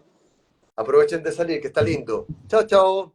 aprovechen de salir, que está lindo. Chao, chao.